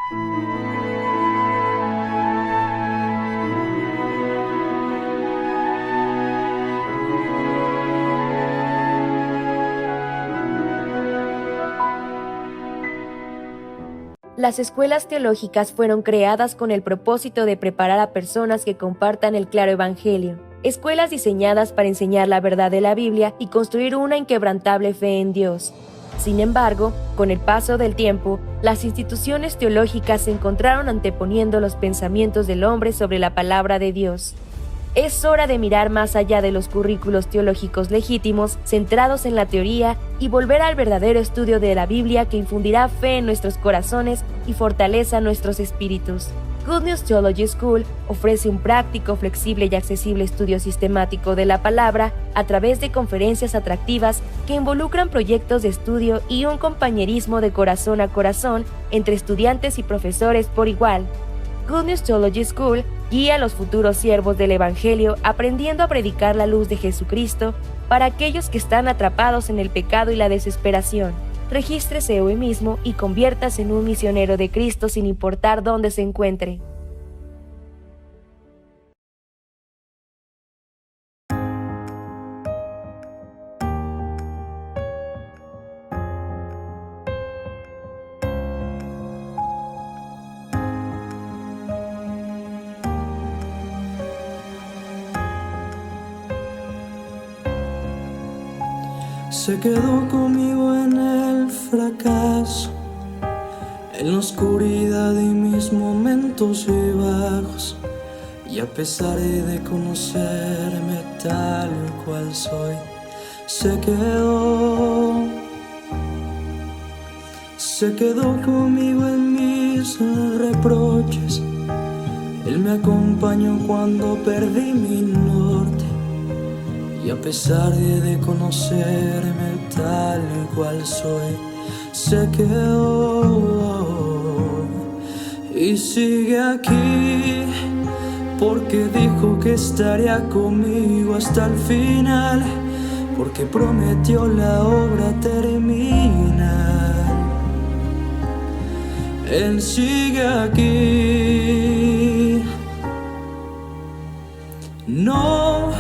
Las escuelas teológicas fueron creadas con el propósito de preparar a personas que compartan el claro evangelio. Escuelas diseñadas para enseñar la verdad de la Biblia y construir una inquebrantable fe en Dios. Sin embargo, con el paso del tiempo, las instituciones teológicas se encontraron anteponiendo los pensamientos del hombre sobre la palabra de Dios. Es hora de mirar más allá de los currículos teológicos legítimos, centrados en la teoría, y volver al verdadero estudio de la Biblia que infundirá fe en nuestros corazones y fortaleza nuestros espíritus. Good News Theology School ofrece un práctico, flexible y accesible estudio sistemático de la palabra a través de conferencias atractivas que involucran proyectos de estudio y un compañerismo de corazón a corazón entre estudiantes y profesores por igual. Good News Theology School guía a los futuros siervos del Evangelio aprendiendo a predicar la luz de Jesucristo para aquellos que están atrapados en el pecado y la desesperación. Regístrese hoy mismo y conviértase en un misionero de Cristo sin importar dónde se encuentre. Se quedó conmigo en el fracaso, en la oscuridad de mis momentos y bajos. Y a pesar de conocerme tal cual soy, se quedó conmigo en mis reproches. Él me acompañó cuando perdí mi norte. Y a pesar de conocerme tal cual soy, se quedó y sigue aquí, porque dijo que estaría conmigo hasta el final, porque prometió la obra terminar. Él sigue aquí. No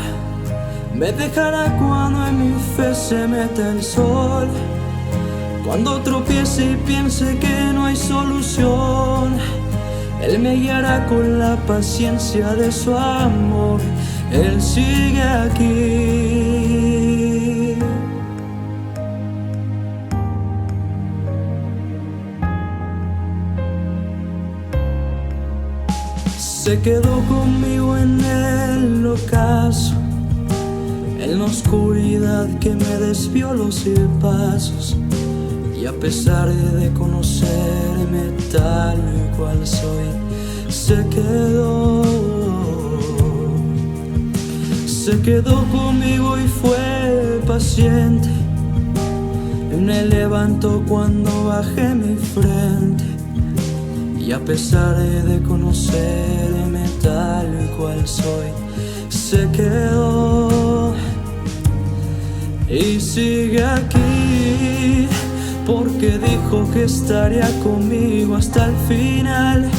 me dejará cuando en mi fe se meta el sol, cuando tropiece y piense que no hay solución. Él me guiará con la paciencia de su amor. Él sigue aquí. Se quedó conmigo en el ocaso, en la oscuridad que me desvió los pasos. Y a pesar de conocerme tal cual soy, se quedó conmigo y fue paciente. Me levantó cuando bajé mi frente. Y a pesar de conocerme tal cual soy, se quedó y sigue aquí, porque dijo que estaría conmigo hasta el final,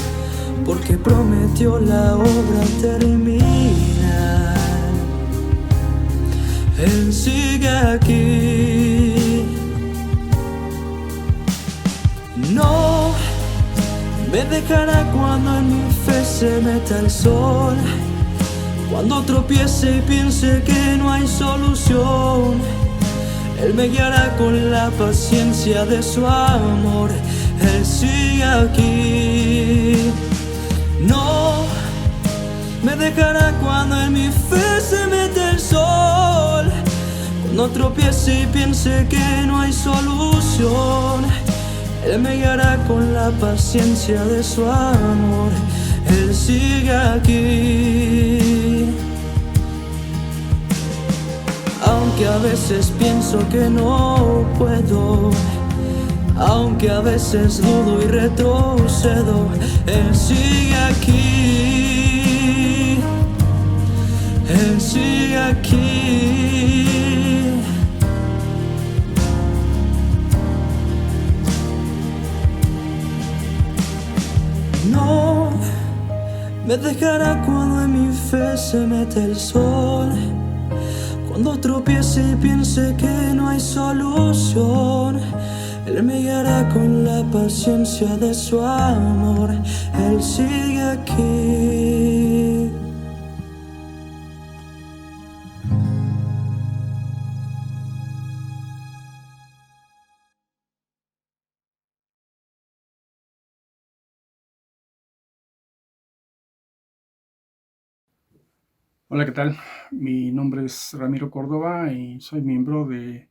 porque prometió la obra terminar. Él sigue aquí. No me dejará cuando en mi fe se meta el sol, cuando tropiece y piense que no hay solución. Él me guiará con la paciencia de su amor. Él sigue aquí. No me dejará cuando en mi fe se mete el sol, cuando tropiece y piense que no hay solución. Él me guiará con la paciencia de su amor. Él sigue aquí. Aunque a veces pienso que no puedo, aunque a veces dudo y retrocedo, Él sigue aquí. Él sigue aquí. No me dejará cuando en mi fe se mete el sol, cuando tropiece y piense que no hay solución. Él me guiará con la paciencia de su amor. Él sigue aquí. Hola, ¿qué tal? Mi nombre es Ramiro Córdoba y soy miembro de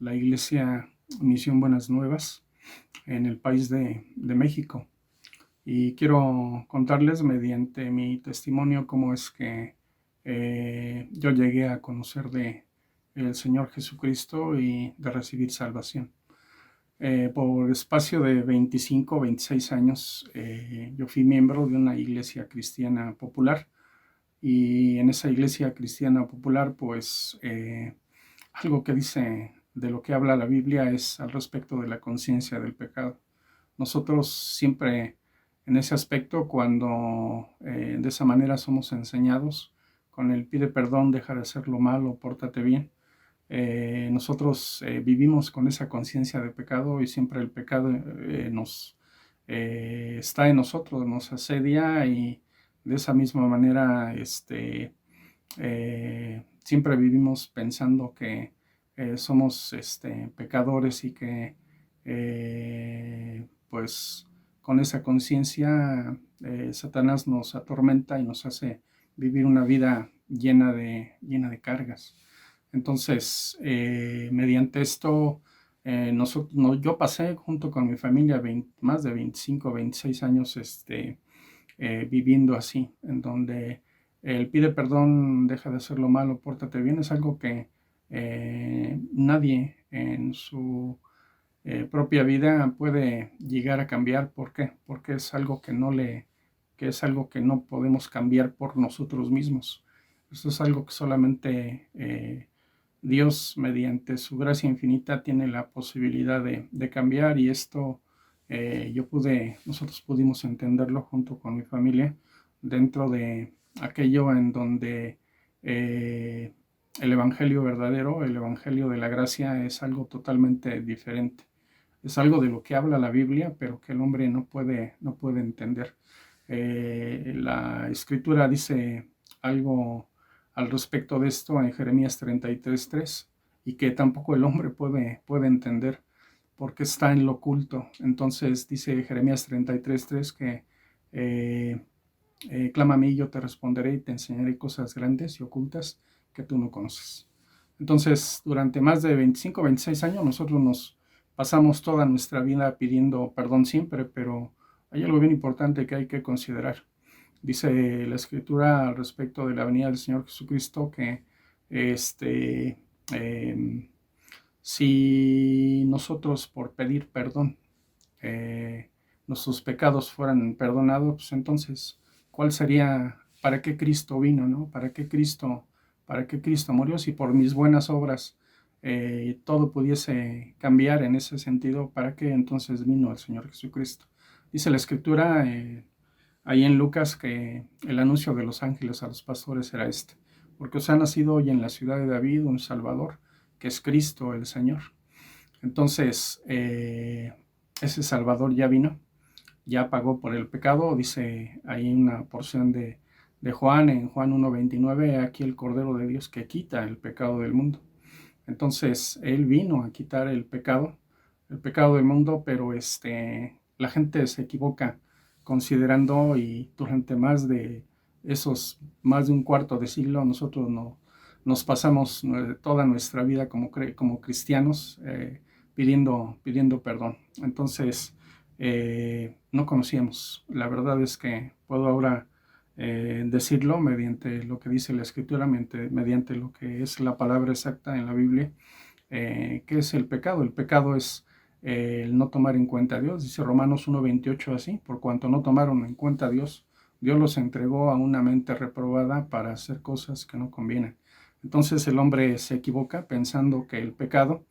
la Iglesia Misión Buenas Nuevas en el país de México. Y quiero contarles mediante mi testimonio cómo es que yo llegué a conocer de el Señor Jesucristo y de recibir salvación. Por espacio de 25 o 26 años, yo fui miembro de una iglesia cristiana popular. Y en esa iglesia cristiana popular, pues algo que dice de lo que habla la Biblia es al respecto de la conciencia del pecado. Nosotros siempre en ese aspecto, cuando de esa manera somos enseñados, con el pide perdón, deja de hacer lo malo, pórtate bien, nosotros vivimos con esa conciencia de pecado y siempre el pecado está en nosotros, nos asedia y de esa misma manera siempre vivimos pensando que somos pecadores y que pues con esa conciencia Satanás nos atormenta y nos hace vivir una vida llena de cargas. Entonces, mediante esto, yo pasé junto con mi familia más de 25, 26 años viviendo así, en donde el pide perdón, deja de hacer lo malo, pórtate bien, es algo que nadie en su propia vida puede llegar a cambiar. ¿Por qué? Porque es algo que es algo que no podemos cambiar por nosotros mismos. Esto es algo que solamente Dios, mediante su gracia infinita, tiene la posibilidad de cambiar, y esto nosotros pudimos entenderlo junto con mi familia dentro de aquello en donde el evangelio verdadero, el evangelio de la gracia, es algo totalmente diferente. Es algo de lo que habla la Biblia, pero que el hombre no puede entender. La escritura dice algo al respecto de esto en Jeremías 33:3, y que tampoco el hombre puede entender porque está en lo oculto. Entonces dice Jeremías 33:3 que clama a mí y yo te responderé y te enseñaré cosas grandes y ocultas que tú no conoces. Entonces, durante más de 25, 26 años nosotros nos pasamos toda nuestra vida pidiendo perdón siempre, pero hay algo bien importante que hay que considerar. Dice la Escritura al respecto de la venida del Señor Jesucristo que si nosotros por pedir perdón nuestros pecados fueran perdonados, pues entonces, ¿cuál sería? ¿Para qué Cristo vino, no? ¿Para qué Cristo murió? Si por mis buenas obras todo pudiese cambiar en ese sentido, ¿para qué entonces vino el Señor Jesucristo? Dice la Escritura ahí en Lucas que el anuncio de los ángeles a los pastores era porque os ha nacido hoy en la ciudad de David un Salvador, que es Cristo el Señor. Entonces, ese Salvador ya vino, ya pagó por el pecado. Dice ahí una porción de Juan, en Juan 1:29, aquí el Cordero de Dios que quita el pecado del mundo. Entonces, Él vino a quitar el pecado del mundo, pero la gente se equivoca considerando, y durante más de un cuarto de siglo nosotros nos pasamos toda nuestra vida como cristianos pidiendo perdón. Entonces no conocíamos. La verdad es que puedo ahora decirlo mediante lo que dice la Escritura, mediante lo que es la palabra exacta en la Biblia. ¿Qué es el pecado? El pecado es el no tomar en cuenta a Dios. Dice Romanos 1:28 así: por cuanto no tomaron en cuenta a Dios, Dios los entregó a una mente reprobada para hacer cosas que no convienen. Entonces el hombre se equivoca pensando que el pecado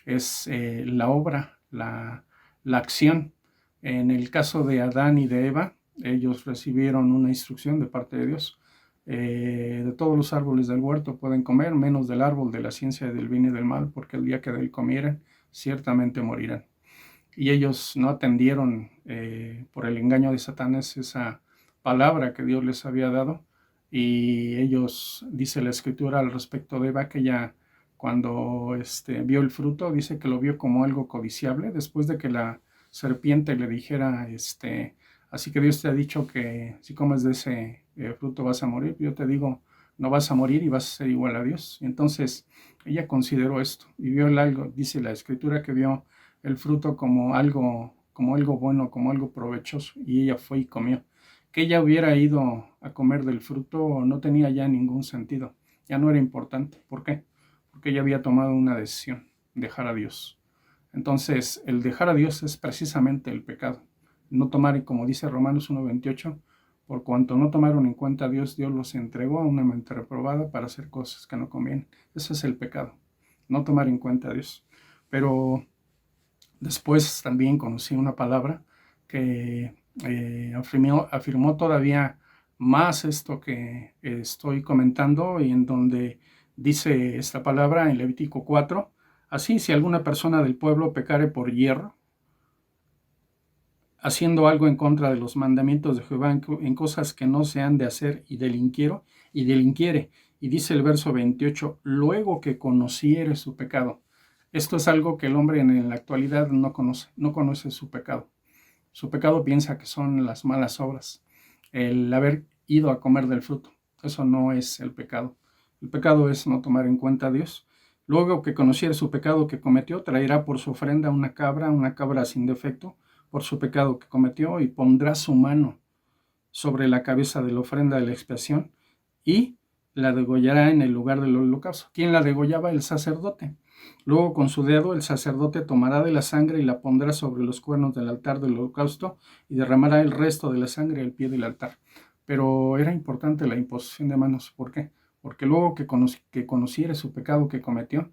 es la obra, la acción. En el caso de Adán y de Eva, ellos recibieron una instrucción de parte de Dios. De todos los árboles del huerto pueden comer, menos del árbol de la ciencia del bien y del mal, porque el día que de él comieran, ciertamente morirán. Y ellos no atendieron por el engaño de Satanás esa palabra que Dios les había dado. Y ellos, dice la escritura al respecto de Eva, que ella cuando vio el fruto, dice que lo vio como algo codiciable, después de que la serpiente le dijera, así que Dios te ha dicho que si comes de ese fruto vas a morir. Yo te digo, no vas a morir y vas a ser igual a Dios. Y entonces ella consideró esto y vio el algo, dice la escritura que vio el fruto como algo bueno, como algo provechoso, y ella fue y comió. Que ella hubiera ido a comer del fruto no tenía ya ningún sentido, ya no era importante. ¿Por qué? Porque ella había tomado una decisión, dejar a Dios. Entonces, el dejar a Dios es precisamente el pecado. No tomar, como dice Romanos 1:28, por cuanto no tomaron en cuenta a Dios, Dios los entregó a una mente reprobada para hacer cosas que no convienen. Ese es el pecado, no tomar en cuenta a Dios. Pero después también conocí una palabra que afirmó todavía más esto que estoy comentando, y en donde dice esta palabra en Levítico 4, así si alguna persona del pueblo pecare por hierro, haciendo algo en contra de los mandamientos de Jehová en cosas que no se han de hacer, y delinquiere, y dice el verso 28, luego que conociere su pecado. Esto es algo que el hombre en la actualidad no conoce su pecado. Su pecado piensa que son las malas obras, el haber ido a comer del fruto. Eso no es el pecado. El pecado es no tomar en cuenta a Dios. Luego que conociere su pecado que cometió, traerá por su ofrenda una cabra sin defecto, por su pecado que cometió, y pondrá su mano sobre la cabeza de la ofrenda de la expiación y la degollará en el lugar del holocausto. ¿Quién la degollaba? El sacerdote. Luego con su dedo el sacerdote tomará de la sangre y la pondrá sobre los cuernos del altar del holocausto y derramará el resto de la sangre al pie del altar. Pero era importante la imposición de manos. ¿Por qué? Porque luego que conociere su pecado que cometió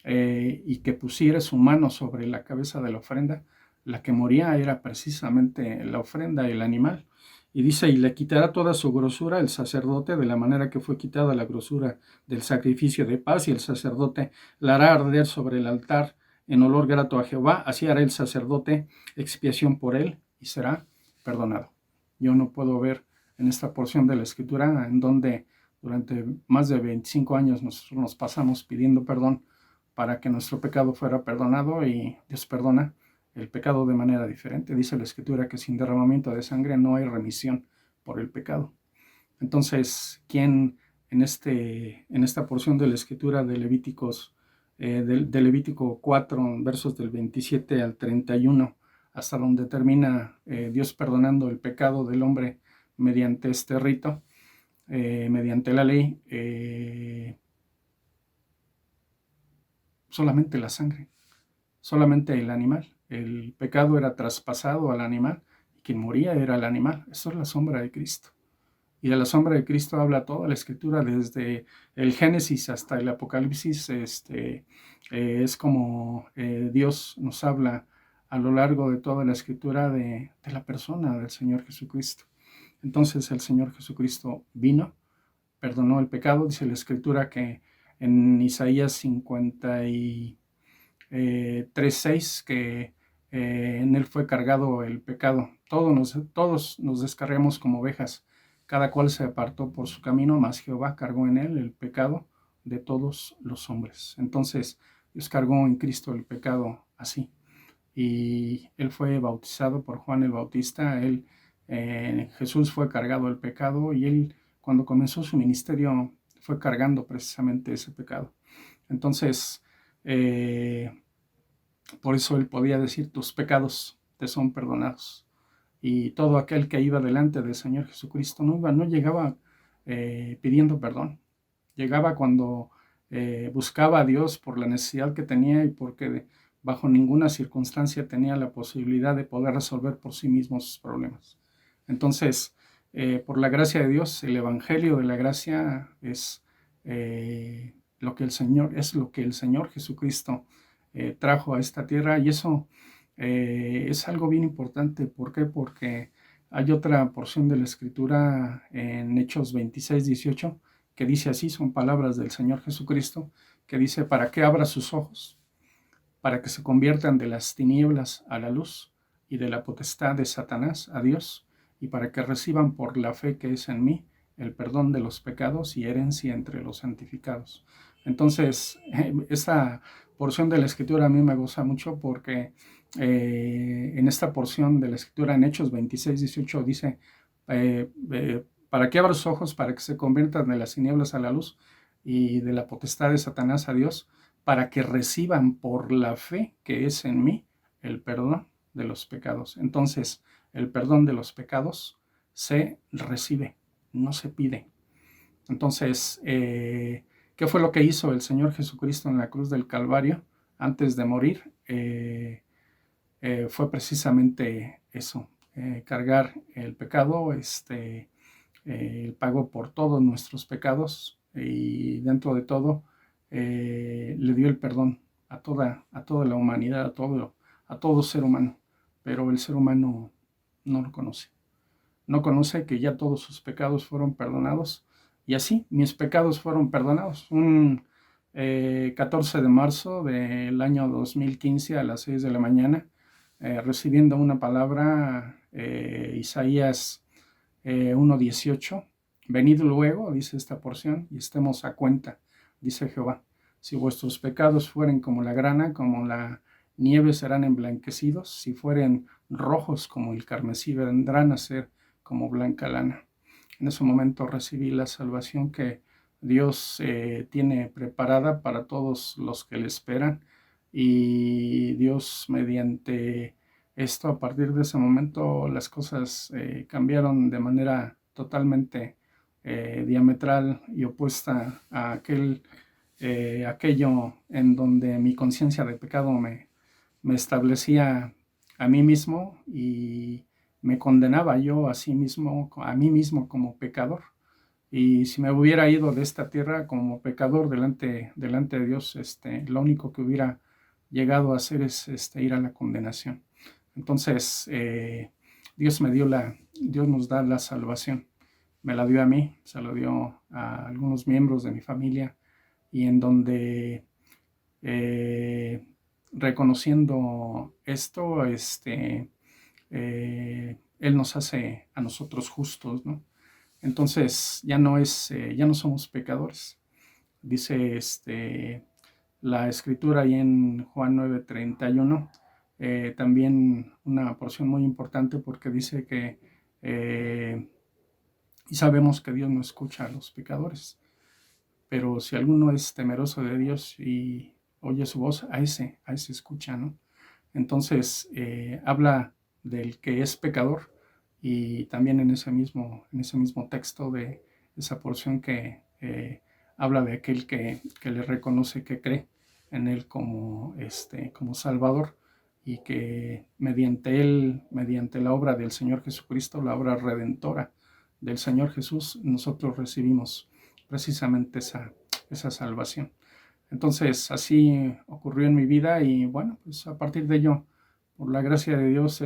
y que pusiere su mano sobre la cabeza de la ofrenda, la que moría era precisamente la ofrenda, el animal. Y dice, y le quitará toda su grosura el sacerdote, de la manera que fue quitada la grosura del sacrificio de paz, y el sacerdote la hará arder sobre el altar en olor grato a Jehová. Así hará el sacerdote expiación por él y será perdonado. Yo no puedo ver en esta porción de la escritura en donde durante más de 25 años nosotros nos pasamos pidiendo perdón para que nuestro pecado fuera perdonado, y Dios perdona el pecado de manera diferente. Dice la escritura que sin derramamiento de sangre no hay remisión por el pecado. Entonces, ¿quién en esta porción de la escritura de de Levítico 4, versos del 27 al 31, hasta donde termina Dios perdonando el pecado del hombre mediante este rito, mediante la ley, solamente la sangre, solamente el animal? El pecado era traspasado al animal, y quien moría era el animal. Eso es la sombra de Cristo. Y de la sombra de Cristo habla toda la escritura, desde el Génesis hasta el Apocalipsis. Es como Dios nos habla a lo largo de toda la escritura de la persona del Señor Jesucristo. Entonces el Señor Jesucristo vino, perdonó el pecado. Dice la escritura que en Isaías 53:6 que en él fue cargado el pecado. Todos nos descargamos como ovejas, cada cual se apartó por su camino, mas Jehová cargó en él el pecado de todos los hombres. Entonces Dios cargó en Cristo el pecado así, y él fue bautizado por Juan el Bautista. Jesús fue cargado el pecado, y él, cuando comenzó su ministerio, fue cargando precisamente ese pecado. Entonces por eso él podía decir, tus pecados te son perdonados. Y todo aquel que iba delante del Señor Jesucristo no llegaba pidiendo perdón. Llegaba cuando buscaba a Dios por la necesidad que tenía, y porque bajo ninguna circunstancia tenía la posibilidad de poder resolver por sí mismo sus problemas. Entonces, por la gracia de Dios, el Evangelio de la gracia es lo que el Señor Jesucristo trajo a esta tierra. Y eso es algo bien importante. ¿Por qué? Porque Hay otra porción de la Escritura en Hechos 26:18 que dice así, son palabras del Señor Jesucristo, que dice, para que abra sus ojos, para que se conviertan de las tinieblas a la luz y de la potestad de Satanás a Dios, y para que reciban por la fe que es en mí el perdón de los pecados y herencia entre los santificados. Entonces, esta porción de la Escritura a mí me goza mucho porque en esta porción de la Escritura en Hechos 26:18 dice, para que abra sus ojos, para que se conviertan de las tinieblas a la luz y de la potestad de Satanás a Dios, para que reciban por la fe que es en mí el perdón de los pecados. Entonces, el perdón de los pecados se recibe, no se pide. Entonces, ¿qué fue lo que hizo el Señor Jesucristo en la cruz del Calvario antes de morir? Fue precisamente eso, cargar el pecado, el pago por todos nuestros pecados, y dentro de todo le dio el perdón a toda la humanidad, a todo ser humano, pero el ser humano no lo conoce. No conoce que ya todos sus pecados fueron perdonados, y así mis pecados fueron perdonados. Un 14 de marzo del año 2015 a las 6 de la mañana, recibiendo una palabra, Isaías 1:18, venid luego, dice esta porción, y estemos a cuenta, dice Jehová. Si vuestros pecados fueren como la grana, como la nieve serán emblanquecidos, si fueren rojos como el carmesí, vendrán a ser como blanca lana. En ese momento recibí la salvación que Dios tiene preparada para todos los que le esperan, y Dios, mediante esto, a partir de ese momento las cosas cambiaron de manera totalmente diametral y opuesta a aquello en donde mi conciencia de pecado me establecía a mí mismo y me condenaba yo a mí mismo como pecador. Y si me hubiera ido de esta tierra como pecador delante de Dios, lo único que hubiera llegado a hacer es ir a la condenación. Entonces, Dios nos da la salvación. Me la dio a mí, se lo dio a algunos miembros de mi familia, y en donde reconociendo esto, Él nos hace a nosotros justos, ¿no? Entonces ya no somos pecadores. Dice la Escritura ahí en Juan 9:31, también una porción muy importante, porque dice que y sabemos que Dios no escucha a los pecadores, pero si alguno es temeroso de Dios y oye su voz, a ese escucha, ¿no? Entonces habla del que es pecador, y también en ese mismo texto de esa porción que habla de aquel que le reconoce, que cree en él como Salvador, y que mediante la obra del Señor Jesucristo, la obra redentora del Señor Jesús, nosotros recibimos precisamente esa salvación. Entonces así ocurrió en mi vida, y bueno, pues a partir de ello, por la gracia de Dios,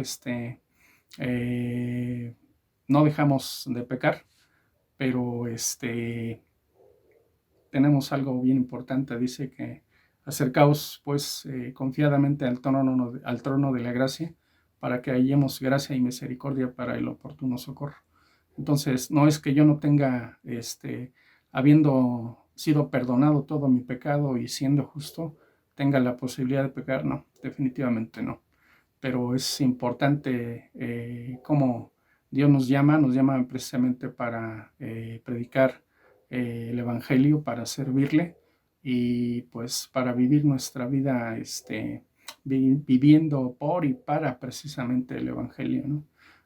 no dejamos de pecar, pero tenemos algo bien importante. Dice que acercaos pues confiadamente al trono de la gracia, para que hallemos gracia y misericordia para el oportuno socorro. Entonces, no es que yo no tenga, habiendo sido perdonado todo mi pecado y siendo justo, tenga la posibilidad de pecar. No, definitivamente no. Pero es importante cómo Dios nos llama precisamente para predicar el Evangelio, para servirle, y pues para vivir nuestra vida viviendo por y para precisamente el Evangelio, ¿no?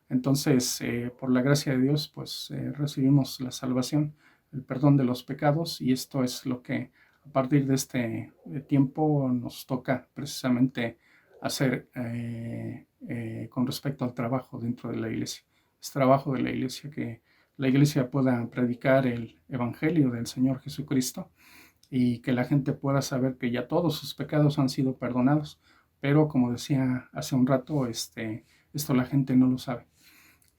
Entonces, por la gracia de Dios, pues recibimos la salvación, el perdón de los pecados, y esto es lo que a partir de este tiempo nos toca precisamente hacer con respecto al trabajo dentro de la iglesia. Es trabajo de la iglesia que la iglesia pueda predicar el Evangelio del Señor Jesucristo, y que la gente pueda saber que ya todos sus pecados han sido perdonados. Pero como decía hace un rato, esto la gente no lo sabe.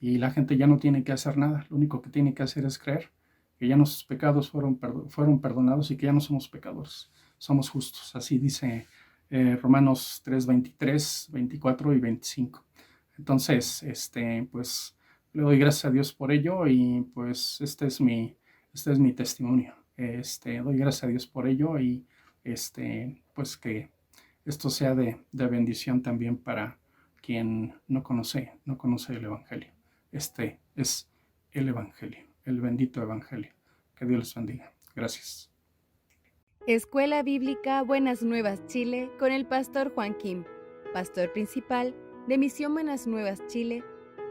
y la gente ya no tiene que hacer nada, lo único que tiene que hacer es creer que ya nuestros pecados fueron perdonados y que ya no somos pecadores, somos justos. Así dice Romanos 3, 23, 24 y 25. Entonces, pues le doy gracias a Dios por ello y pues este es mi testimonio. Doy gracias a Dios por ello y pues que esto sea de bendición también para quien no conoce el Evangelio. Este es el Evangelio, el bendito Evangelio. Que Dios les bendiga. Gracias. Escuela Bíblica Buenas Nuevas Chile con el pastor Juan Kim, pastor principal de Misión Buenas Nuevas Chile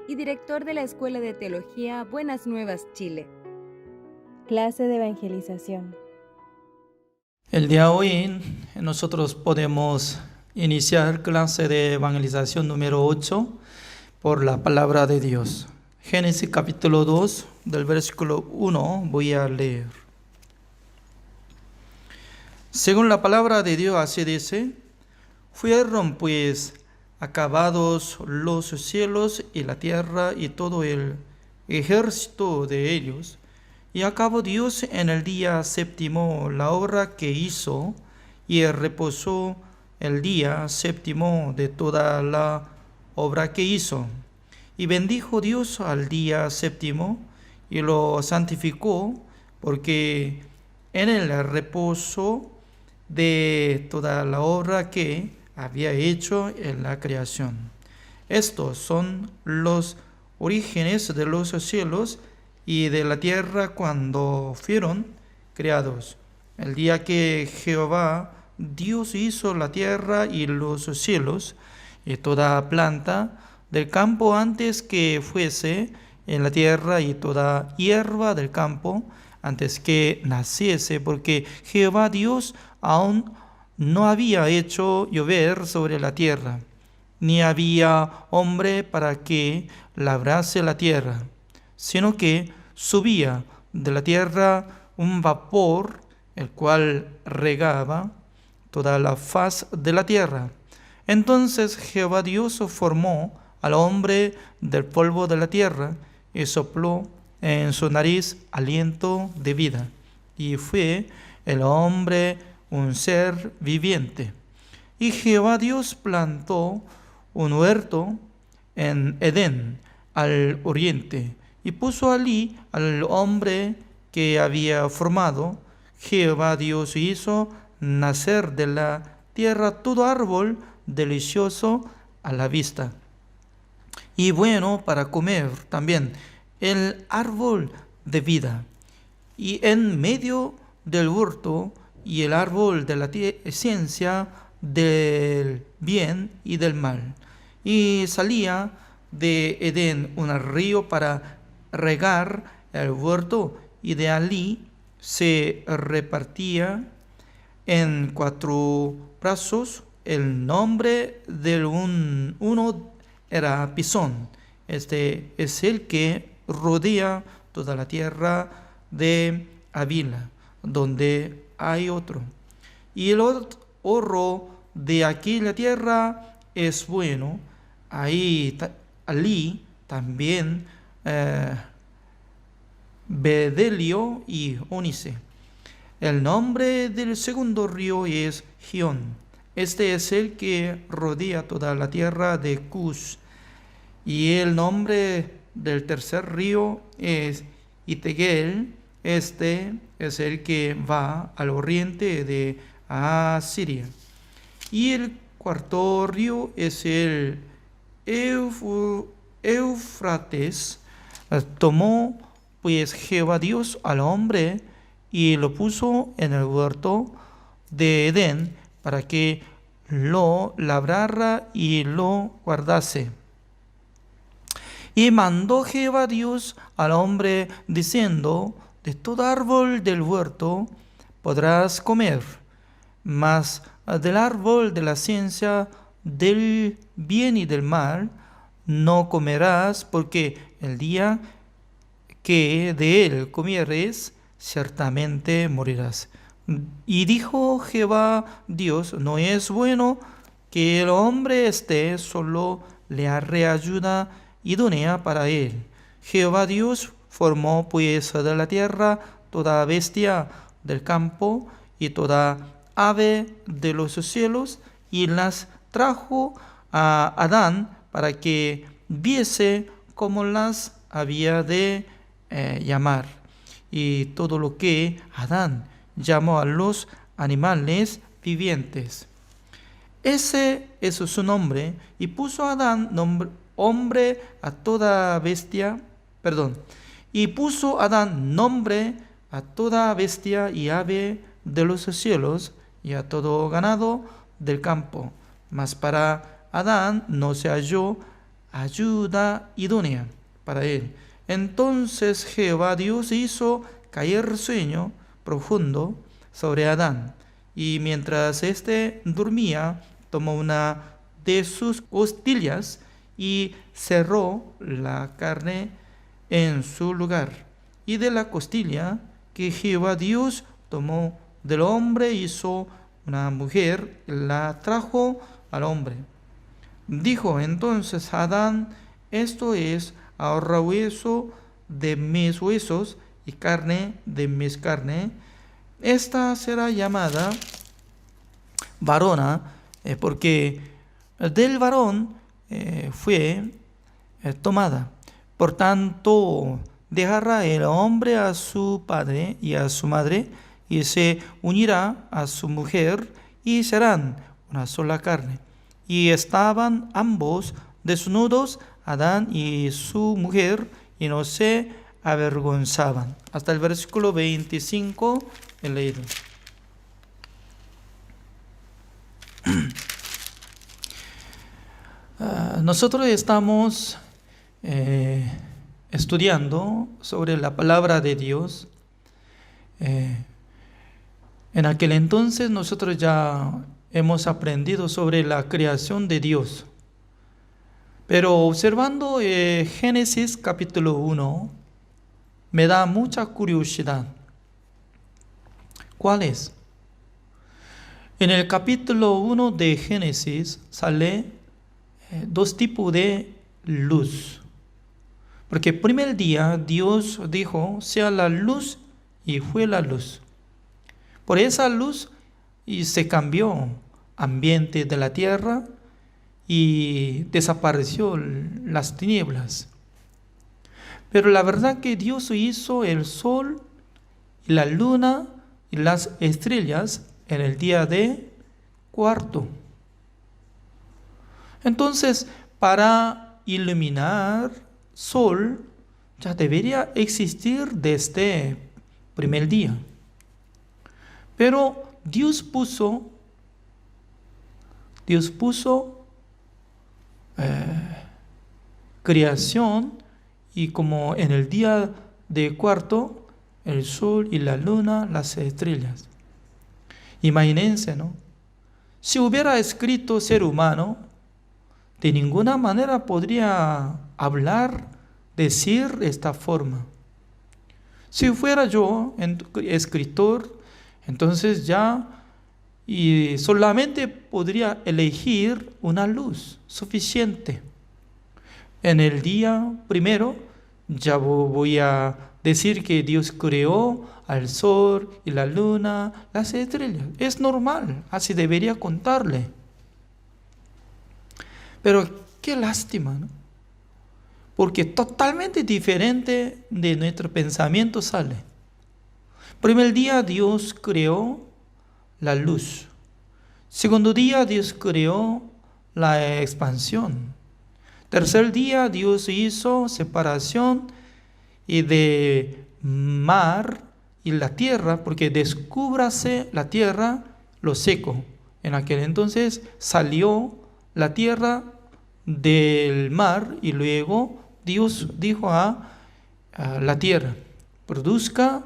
y director de la Escuela de Teología Buenas Nuevas Chile. Clase de evangelización. El día de hoy nosotros podemos iniciar clase de evangelización número 8 por la palabra de Dios. Génesis capítulo 2 del versículo 1 voy a leer. Según la palabra de Dios así dice: fueron pues acabados los cielos y la tierra y todo el ejército de ellos, y acabó Dios en el día séptimo la obra que hizo, y reposó el día séptimo de toda la obra que hizo. Y bendijo Dios al día séptimo y lo santificó, porque en él reposó de toda la obra que había hecho en la creación. Estos son los orígenes de los cielos y de la tierra cuando fueron creados. El día que Jehová Dios hizo la tierra y los cielos y toda planta del campo antes que fuese en la tierra y toda hierba del campo antes que naciese, porque Jehová Dios aún no había hecho llover sobre la tierra, ni había hombre para que labrase la tierra, sino que subía de la tierra un vapor, el cual regaba toda la faz de la tierra. Entonces Jehová Dios formó al hombre del polvo de la tierra y sopló en su nariz aliento de vida, y fue el hombre un ser viviente. Y Jehová Dios plantó un huerto en Edén al oriente, y puso allí al hombre que había formado. Jehová Dios hizo nacer de la tierra todo árbol delicioso a la vista y bueno para comer, también el árbol de vida, y en medio del huerto y el árbol de la ciencia del bien y del mal. Y salía de Edén un río para regar el huerto, y de allí se repartía en 4 brazos. El nombre del uno era Pisón. Este es el que rodea toda la tierra de Avila, donde hay otro. Y el oro de aquella tierra es bueno. Allí también bedelio y ónice. El nombre del segundo río es Gión. Este es el que rodea toda la tierra de Cus. Y el nombre del tercer río es Itegel. Este es el que va al oriente de Asiria. Y el cuarto río es el Éufrates. Tomó pues Jehová Dios al hombre y lo puso en el huerto de Edén para que lo labrara y lo guardase. Y mandó Jehová Dios al hombre diciendo: de todo árbol del huerto podrás comer, mas del árbol de la ciencia del bien y del mal no comerás, porque el día que de él comieres, ciertamente morirás. Y dijo Jehová Dios: no es bueno que el hombre esté solo, le haré ayuda idónea para él. Jehová Dios formó pues de la tierra toda bestia del campo y toda ave de los cielos, y las trajo a Adán para que viese cómo las había de llamar. Y todo lo que Adán llamó a los animales vivientes, ese es su nombre, y puso Adán hombre a toda bestia, y puso Adán nombre a toda bestia y ave de los cielos y a todo ganado del campo. Mas para Adán no se halló ayuda idónea para él. Entonces Jehová Dios hizo caer sueño profundo sobre Adán, y mientras éste dormía, tomó una de sus costillas y cerró la carne en su lugar. Y de la costilla que Jehová Dios tomó del hombre hizo una mujer, la trajo al hombre. Dijo entonces Adán: esto es ahora hueso de mis huesos y carne de mis carne. Esta será llamada varona, porque del varón fue tomada. Por tanto, dejará el hombre a su padre y a su madre, y se unirá a su mujer, y serán una sola carne. Y estaban ambos desnudos, Adán y su mujer, y no se avergonzaban. Hasta el versículo 25 he leído. Nosotros estamos estudiando sobre la palabra de Dios. En aquel entonces nosotros ya hemos aprendido sobre la creación de Dios. Pero observando Génesis capítulo 1, me da mucha curiosidad. ¿Cuál es? En el capítulo 1 de Génesis sale dos tipos de luz. Porque el primer día Dios dijo: sea la luz, y fue la luz. Por esa luz y se cambió ambiente de la tierra y desapareció las tinieblas. Pero la verdad que Dios hizo el sol y la luna y las estrellas en el día de cuarto. Entonces, para iluminar sol ya debería existir desde primer día. Pero Dios puso creación, y como en el día de cuarto, el sol y la luna, las estrellas. Imagínense, ¿no? Si hubiera escrito ser humano, de ninguna manera podría hablar, decir esta forma. Si fuera yo escritor, entonces ya y solamente podría elegir una luz suficiente. En el día primero ya voy a decir que Dios creó al sol y la luna, las estrellas. Es normal, así debería contarle. Pero qué lástima, ¿no? Porque totalmente diferente de nuestro pensamiento sale. Primer día Dios creó la luz. Segundo día Dios creó la expansión. Tercer día Dios hizo separación y de mar y la tierra, porque descúbrase la tierra lo seco. En aquel entonces salió la tierra del mar, y luego Dios dijo a la tierra: produzca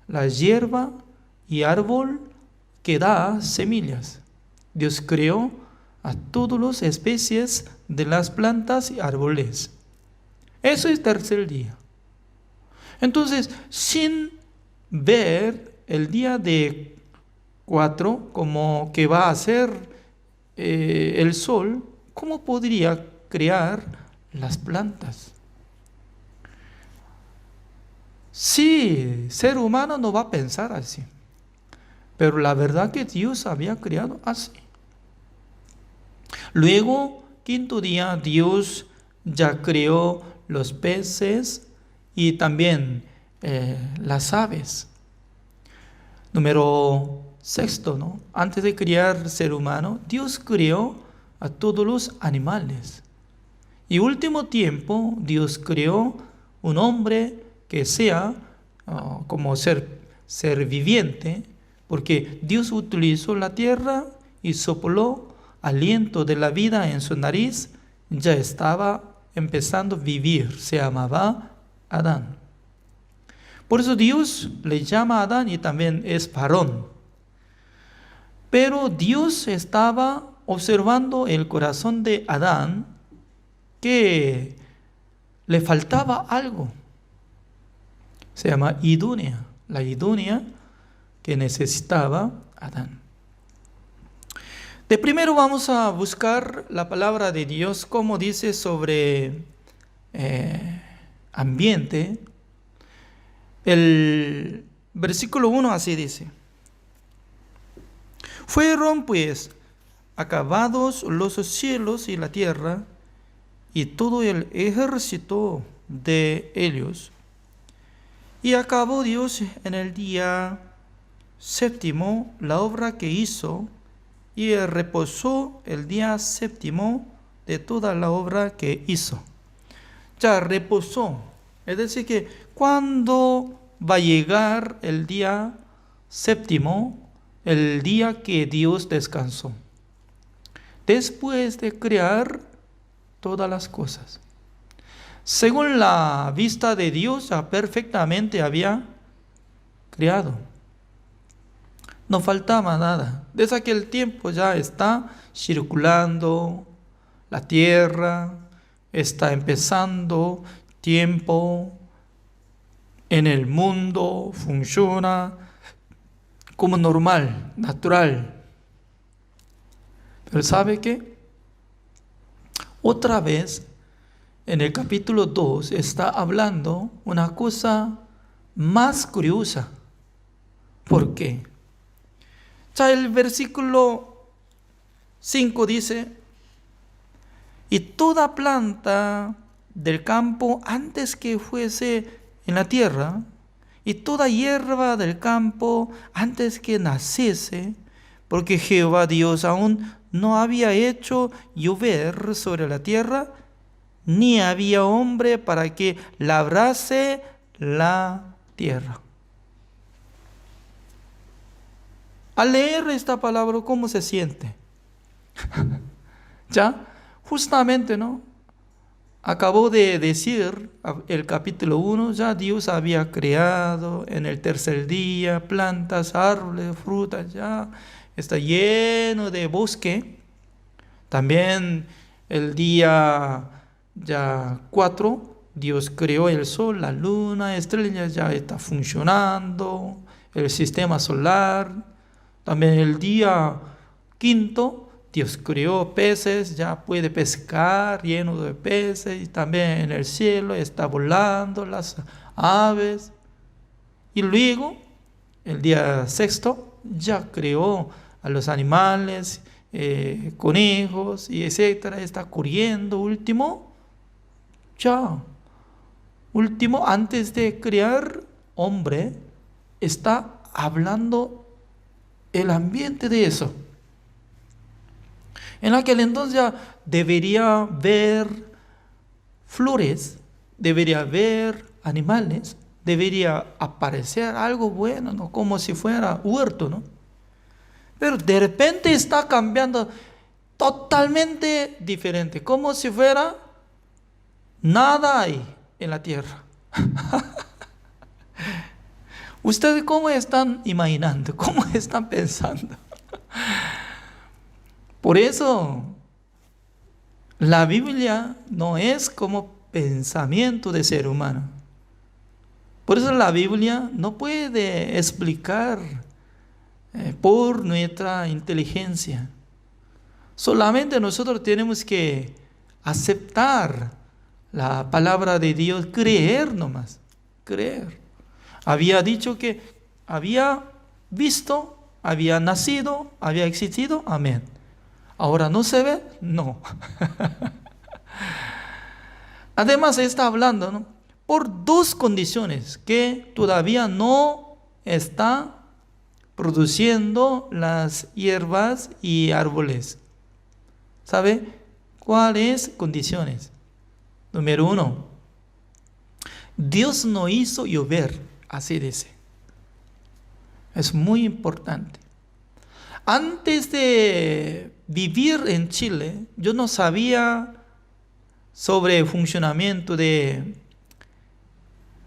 la hierba y árbol que da semillas. Dios creó a todas las especies de las plantas y árboles. Eso es tercer día. Entonces, sin ver el día de 4 como que va a ser el sol, ¿cómo podría crear las plantas. Sí, ser humano no va a pensar así, pero la verdad que Dios había creado así. Luego, quinto día, Dios ya creó los peces y también las aves. Número sexto, ¿no? Antes de crear ser humano, Dios creó a todos los animales. Y último tiempo, Dios creó un hombre que sea como ser viviente, porque Dios utilizó la tierra y sopló aliento de la vida en su nariz, ya estaba empezando a vivir, se llamaba Adán. Por eso Dios le llama a Adán y también es varón. Pero Dios estaba observando el corazón de Adán, que le faltaba algo. Se llama idunia, la idunia que necesitaba Adán. De primero vamos a buscar la palabra de Dios, como dice sobre ambiente. El versículo 1 así dice: fueron pues acabados los cielos y la tierra y todo el ejército de ellos. Y acabó Dios en el día séptimo la obra que hizo, y reposó el día séptimo de toda la obra que hizo. Ya reposó. Es decir que cuando va a llegar el día séptimo, el día que Dios descansó, después de crear todas las cosas. Según la vista de Dios, ya perfectamente había creado. No faltaba nada. Desde aquel tiempo ya está circulando la tierra, está empezando tiempo en el mundo, funciona como normal, natural. Pero ¿sabe qué? Otra vez, en el capítulo 2 está hablando una cosa más curiosa. ¿Por qué? Ya el versículo 5 dice: y toda planta del campo antes que fuese en la tierra, y toda hierba del campo antes que naciese, porque Jehová Dios aún no había hecho llover sobre la tierra, ni había hombre para que labrase la tierra. Al leer esta palabra, ¿cómo se siente? Ya, justamente, ¿no? Acabó de decir el capítulo 1, ya Dios había creado en el tercer día plantas, árboles, frutas, ya está lleno de bosque. También el día ya 4, Dios creó el sol, la luna, estrellas, ya está funcionando, el sistema solar. También el día 5, Dios creó peces, ya puede pescar lleno de peces, y también en el cielo está volando las aves. Y luego, el día 6, ya creó a los animales, conejos y etcétera, está corriendo. Último, antes de crear hombre, está hablando el ambiente de eso. En aquel entonces ya debería ver flores, debería ver animales, debería aparecer algo bueno, ¿no? Como si fuera huerto, ¿no? Pero de repente está cambiando totalmente diferente, como si fuera nada hay en la tierra. ¿Ustedes cómo están imaginando? ¿Cómo están pensando? Por eso, la Biblia no es como pensamiento de ser humano. Por eso la Biblia no puede explicar por nuestra inteligencia. Solamente nosotros tenemos que aceptar la palabra de Dios, creer nomás, creer. Había dicho que había visto, había nacido, había existido, amén. Ahora no se ve, no. Además está hablando, ¿no?, por dos condiciones que todavía no está produciendo las hierbas y árboles. ¿Sabe cuáles condiciones? Número 1, Dios no hizo llover, así dice. Es muy importante. Antes de vivir en Chile, yo no sabía sobre el funcionamiento de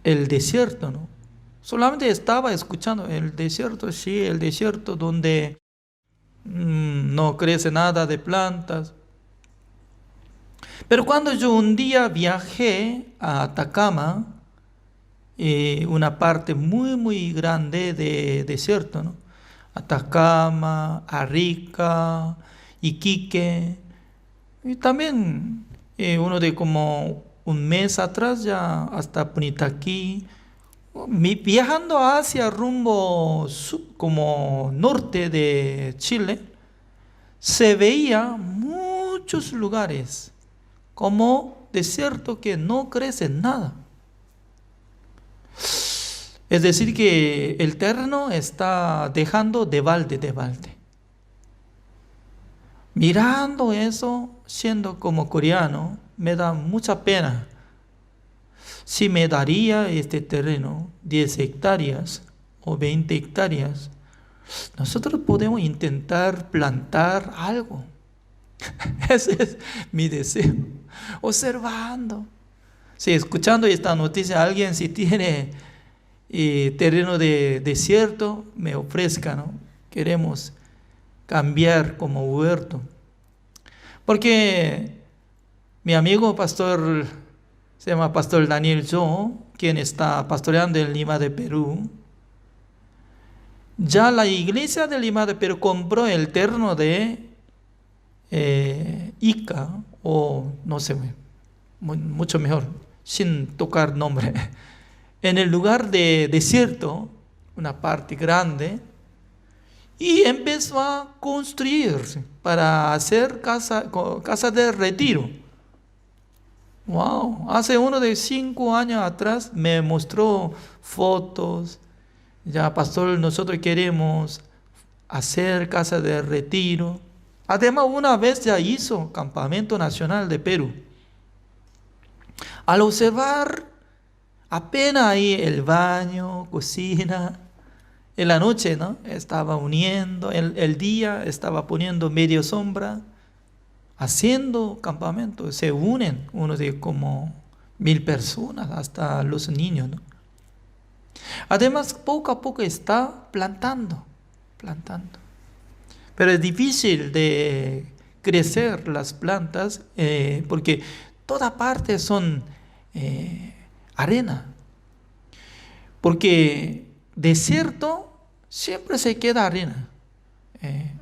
el desierto, ¿no? Solamente estaba escuchando el desierto, sí, el desierto donde no crece nada de plantas. Pero cuando yo un día viajé a Atacama, una parte muy, muy grande de desierto, ¿no? Atacama, Arica, Iquique, y también uno de como un mes atrás ya hasta Punitaquí, viajando hacia rumbo como norte de Chile, se veía muchos lugares como desierto que no crece nada. Es decir, que el terreno está dejando de balde. Mirando eso, siendo como coreano, me da mucha pena. Si me daría este terreno 10 hectáreas o 20 hectáreas, nosotros podemos intentar plantar algo. Ese es mi deseo. Observando. Si escuchando esta noticia, alguien si tiene terreno de desierto, me ofrezca, ¿no? Queremos cambiar como huerto. Porque mi amigo pastor, se llama Pastor Daniel Cho, quien está pastoreando en Lima de Perú, ya la iglesia de Lima de Perú compró el terreno de Ica, o no sé, mucho mejor, sin tocar nombre, en el lugar de desierto, una parte grande, y empezó a construir para hacer casa de retiro. Wow, hace uno de 5 años atrás me mostró fotos. Ya, pastor, nosotros queremos hacer casa de retiro. Además, una vez ya hizo Campamento Nacional de Perú. Al observar apenas ahí el baño, cocina, en la noche, ¿no?, estaba uniendo, el día estaba poniendo medio sombra, haciendo campamento. Se unen uno de como 1000 personas, hasta los niños, ¿no? Además, poco a poco está plantando. Pero es difícil de crecer las plantas porque toda parte son arena. Porque desierto siempre se queda arena.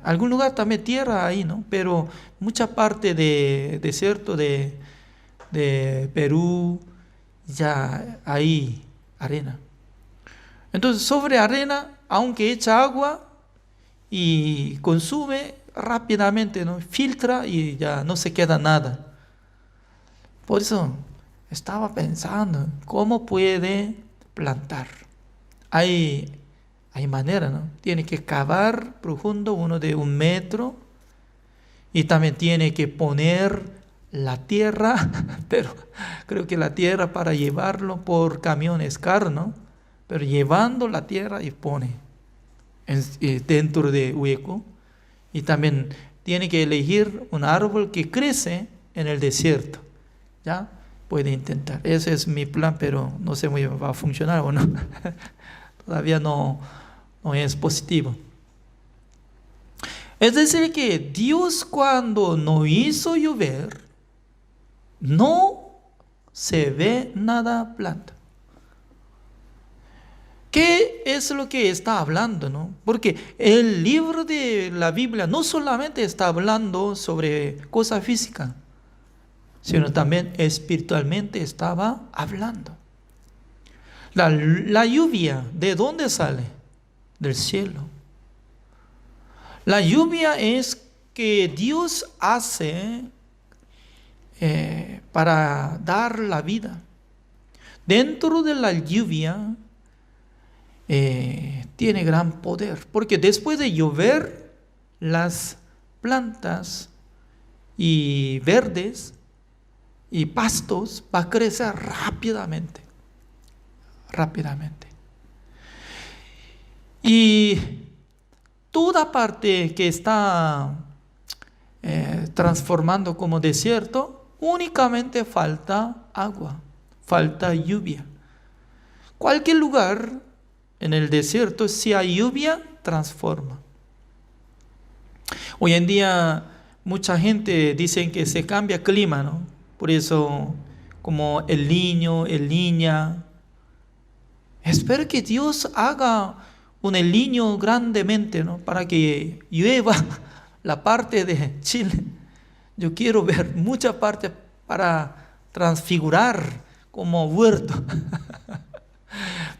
Algún lugar también tierra ahí, ¿no? Pero mucha parte de desierto de Perú, ya hay arena. Entonces, sobre arena, aunque echa agua y consume rápidamente, ¿no?, filtra y ya no se queda nada. Por eso estaba pensando, ¿cómo puede plantar? Hay manera, ¿no? Tiene que cavar profundo, uno de 1 metro, y también tiene que poner la tierra, pero creo que la tierra para llevarlo por camión es caro, ¿no? Pero llevando la tierra y pone dentro de hueco, y también tiene que elegir un árbol que crece en el desierto. ¿Ya? Puede intentar. Ese es mi plan, pero no sé muy bien va a funcionar o no. Todavía no es positivo. Es decir, que Dios, cuando no hizo llover, no se ve nada planta. ¿Qué es lo que está hablando, no? Porque el libro de la Biblia no solamente está hablando sobre cosas físicas. sino también espiritualmente estaba hablando. La lluvia, ¿de dónde sale? Del cielo. La lluvia es que Dios hace para dar la vida. Dentro de la lluvia tiene gran poder, porque después de llover, las plantas y verdes y pastos va a crecer rápidamente. Y toda parte que está transformando como desierto, únicamente falta agua, falta lluvia. Cualquier lugar en el desierto, si hay lluvia, transforma. Hoy en día mucha gente dice que se cambia el clima, ¿no? Por eso, como el Niño, el Niña. Espero que Dios haga un El Niño grandemente, ¿no? Para que llueva la parte de Chile. Yo quiero ver mucha parte para transfigurar como huerto.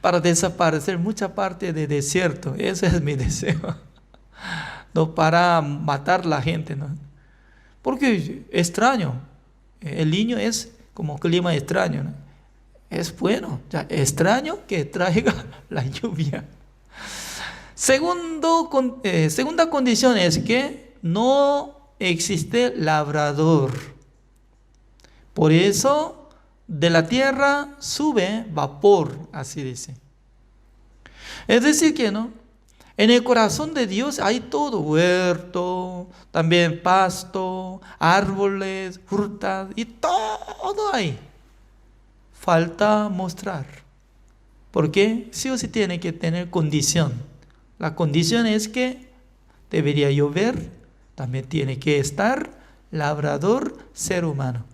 Para desaparecer mucha parte de desierto. Ese es mi deseo. No para matar a la gente, ¿no? Porque extraño. El Niño es como clima extraño, ¿no? Es bueno, ya extraño que traiga la lluvia. Segunda condición es que no existe labrador. Por eso de la tierra sube vapor, así dice. Es decir que no, en el corazón de Dios hay todo, huerto, también pasto, árboles, frutas y todo hay. Falta mostrar. Porque sí o sí tiene que tener condición. La condición es que debería llover, también tiene que estar labrador, ser humano.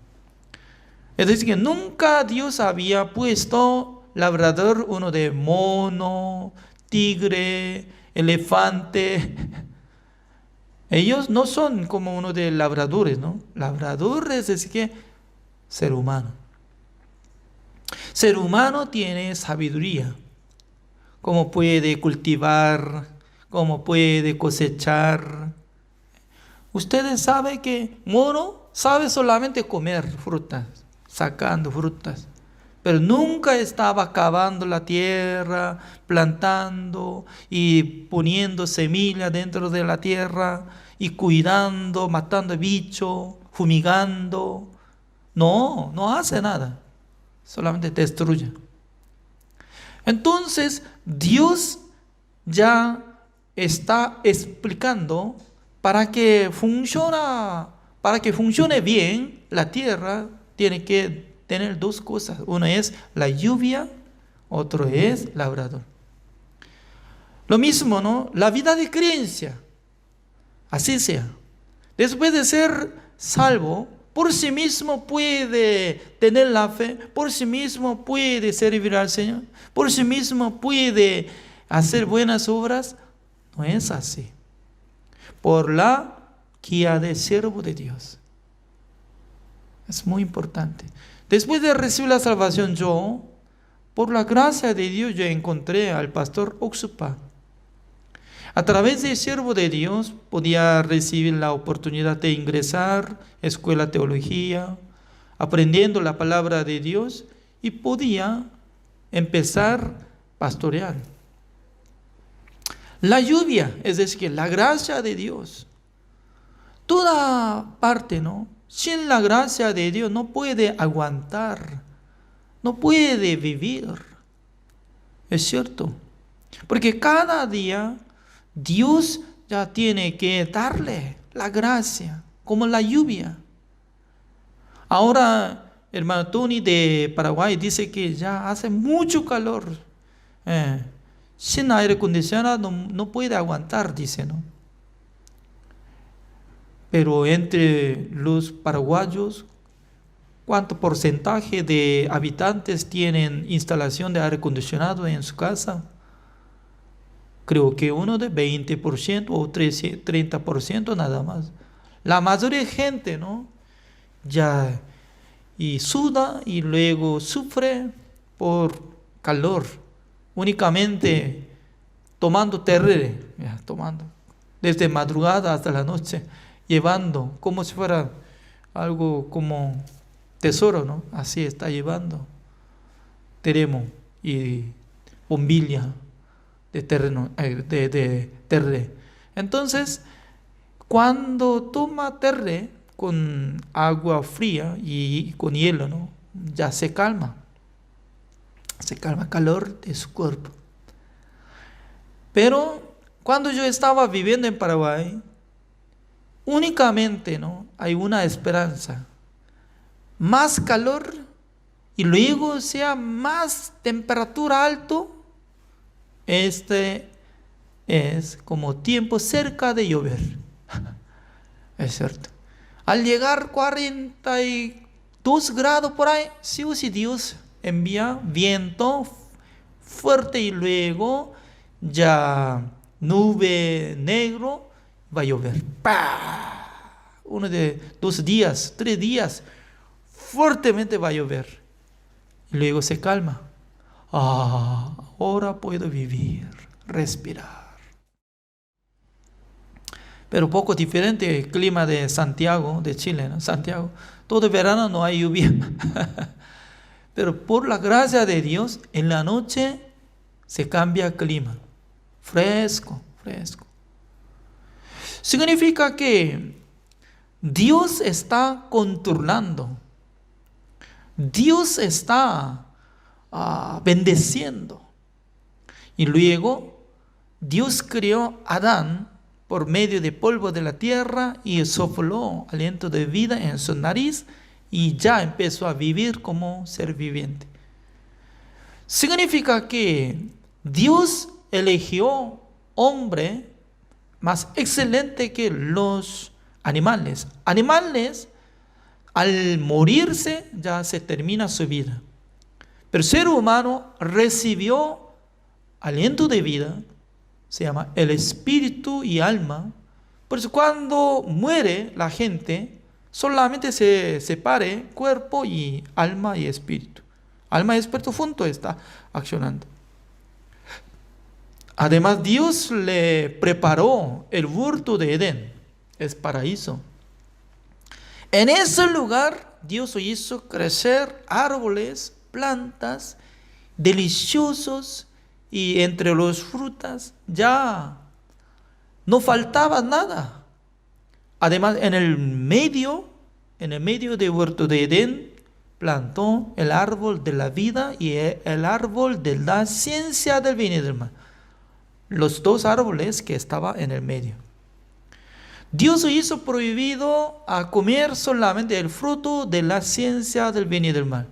Es decir, que nunca Dios había puesto labrador uno de mono, tigre, elefante. Ellos no son como uno de labradores, ¿no? Labrador es decir que ser humano. Ser humano tiene sabiduría. Cómo puede cultivar, cómo puede cosechar. Ustedes saben que mono sabe solamente comer frutas, sacando frutas. Pero nunca estaba cavando la tierra, plantando y poniendo semilla dentro de la tierra y cuidando, matando bichos, fumigando. No hace nada. Solamente destruye. Entonces, Dios ya está explicando para que funcione bien la tierra, tiene que tener dos cosas. Una es la lluvia, otro es labrador. Lo mismo, ¿no? La vida de creencia. Así sea. Después de ser salvo, por sí mismo puede tener la fe, por sí mismo puede servir al Señor, por sí mismo puede hacer buenas obras. No es así. Por la guía del siervo de Dios. Es muy importante. Después de recibir la salvación, por la gracia de Dios, yo encontré al pastor Oxupa. A través del siervo de Dios podía recibir la oportunidad de ingresar a escuela de teología, aprendiendo la palabra de Dios, y podía empezar a pastorear. La lluvia, es decir, que la gracia de Dios, toda parte, ¿no? Sin la gracia de Dios no puede aguantar, no puede vivir. Es cierto, porque cada día Dios ya tiene que darle la gracia, como la lluvia. Ahora, hermano Tony de Paraguay dice que ya hace mucho calor. Sin aire acondicionado no puede aguantar, dice, ¿no? Pero entre los paraguayos, ¿cuánto porcentaje de habitantes tienen instalación de aire acondicionado en su casa? Creo que uno de 20% o 30% nada más. La mayoría de gente, ¿no? Ya y suda y luego sufre por calor, únicamente tomando terre, tomando desde madrugada hasta la noche, llevando como si fuera algo como tesoro, ¿no? Así está llevando teremo y bombilla de terreno, de terre. Entonces, cuando toma terre con agua fría y con hielo, ¿no? Ya se calma el calor de su cuerpo. Pero cuando yo estaba viviendo en Paraguay, únicamente, ¿no?, hay una esperanza: más calor y luego sea más temperatura alto. Este es como tiempo cerca de llover. Es cierto. Al llegar 42 grados por ahí, sí o sí Dios envía viento fuerte y luego ya nube negro, va a llover. ¡Pah! 1 de 2 días, 3 días, fuertemente va a llover. Y luego se calma. Ahora puedo vivir, respirar. Pero poco diferente el clima de Santiago, de Chile, ¿no? Santiago, todo verano no hay lluvia. Pero por la gracia de Dios, en la noche se cambia el clima. Fresco. Significa que Dios está controlando. Dios está bendeciendo. Y luego Dios creó a Adán por medio de polvo de la tierra y sopló aliento de vida en su nariz y ya empezó a vivir como ser viviente. Significa que Dios eligió hombre más excelente que los animales. Animales, al morirse, ya se termina su vida. Pero el ser humano recibió aliento de vida, se llama el espíritu y alma. Por eso cuando muere la gente, solamente se separe cuerpo y alma y espíritu. Alma y espíritu juntos está accionando. Además, Dios le preparó el huerto de Edén, es paraíso. En ese lugar Dios hizo crecer árboles, plantas deliciosos, y entre las frutas ya no faltaba nada. Además, en el medio del huerto de Edén, plantó el árbol de la vida y el árbol de la ciencia del bien y del mal. Los 2 árboles que estaban en el medio. Dios hizo prohibido a comer solamente el fruto de la ciencia del bien y del mal.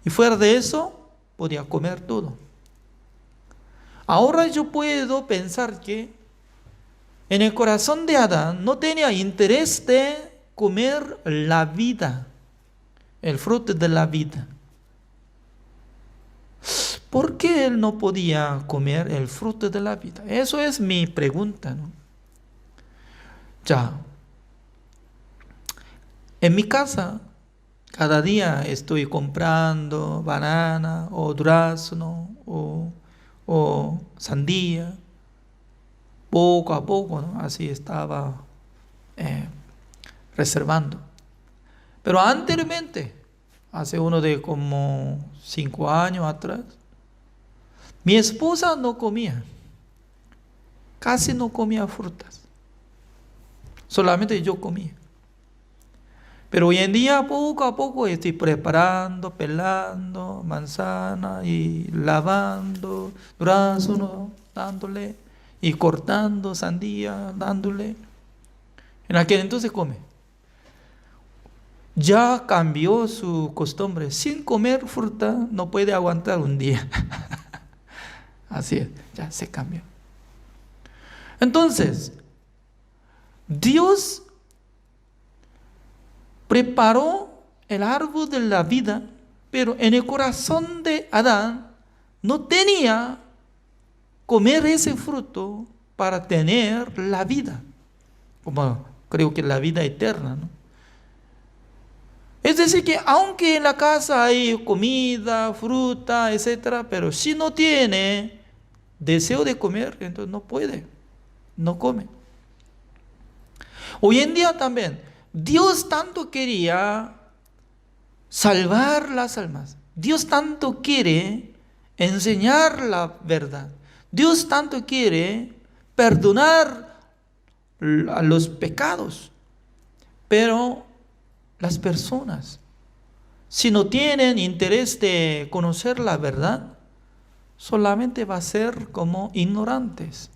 Y fuera de eso, podía comer todo. Ahora yo puedo pensar que en el corazón de Adán no tenía interés de comer la vida, el fruto de la vida. ¿Por qué él no podía comer el fruto de la vida? Eso es mi pregunta, ¿no? Ya, en mi casa, cada día estoy comprando banana o durazno o sandía, poco a poco, ¿no? Así estaba reservando. Pero anteriormente, hace uno de como 5 años atrás, mi esposa no comía, casi no comía frutas, solamente yo comía. Pero hoy en día, poco a poco, estoy preparando, pelando manzana y lavando durazno, dándole, y cortando sandía, dándole. En aquel entonces come. Ya cambió su costumbre. Sin comer fruta no puede aguantar un día. Así es, ya se cambió. Entonces, Dios preparó el árbol de la vida, pero en el corazón de Adán no tenía comer ese fruto para tener la vida, como creo que la vida eterna, ¿no? Es decir, que aunque en la casa hay comida, fruta, etcétera, pero si no tiene deseo de comer, entonces no puede, no come. Hoy en día también, Dios tanto quería salvar las almas. Dios tanto quiere enseñar la verdad. Dios tanto quiere perdonar a los pecados. Pero las personas, si no tienen interés de conocer la verdad, solamente va a ser como ignorantes.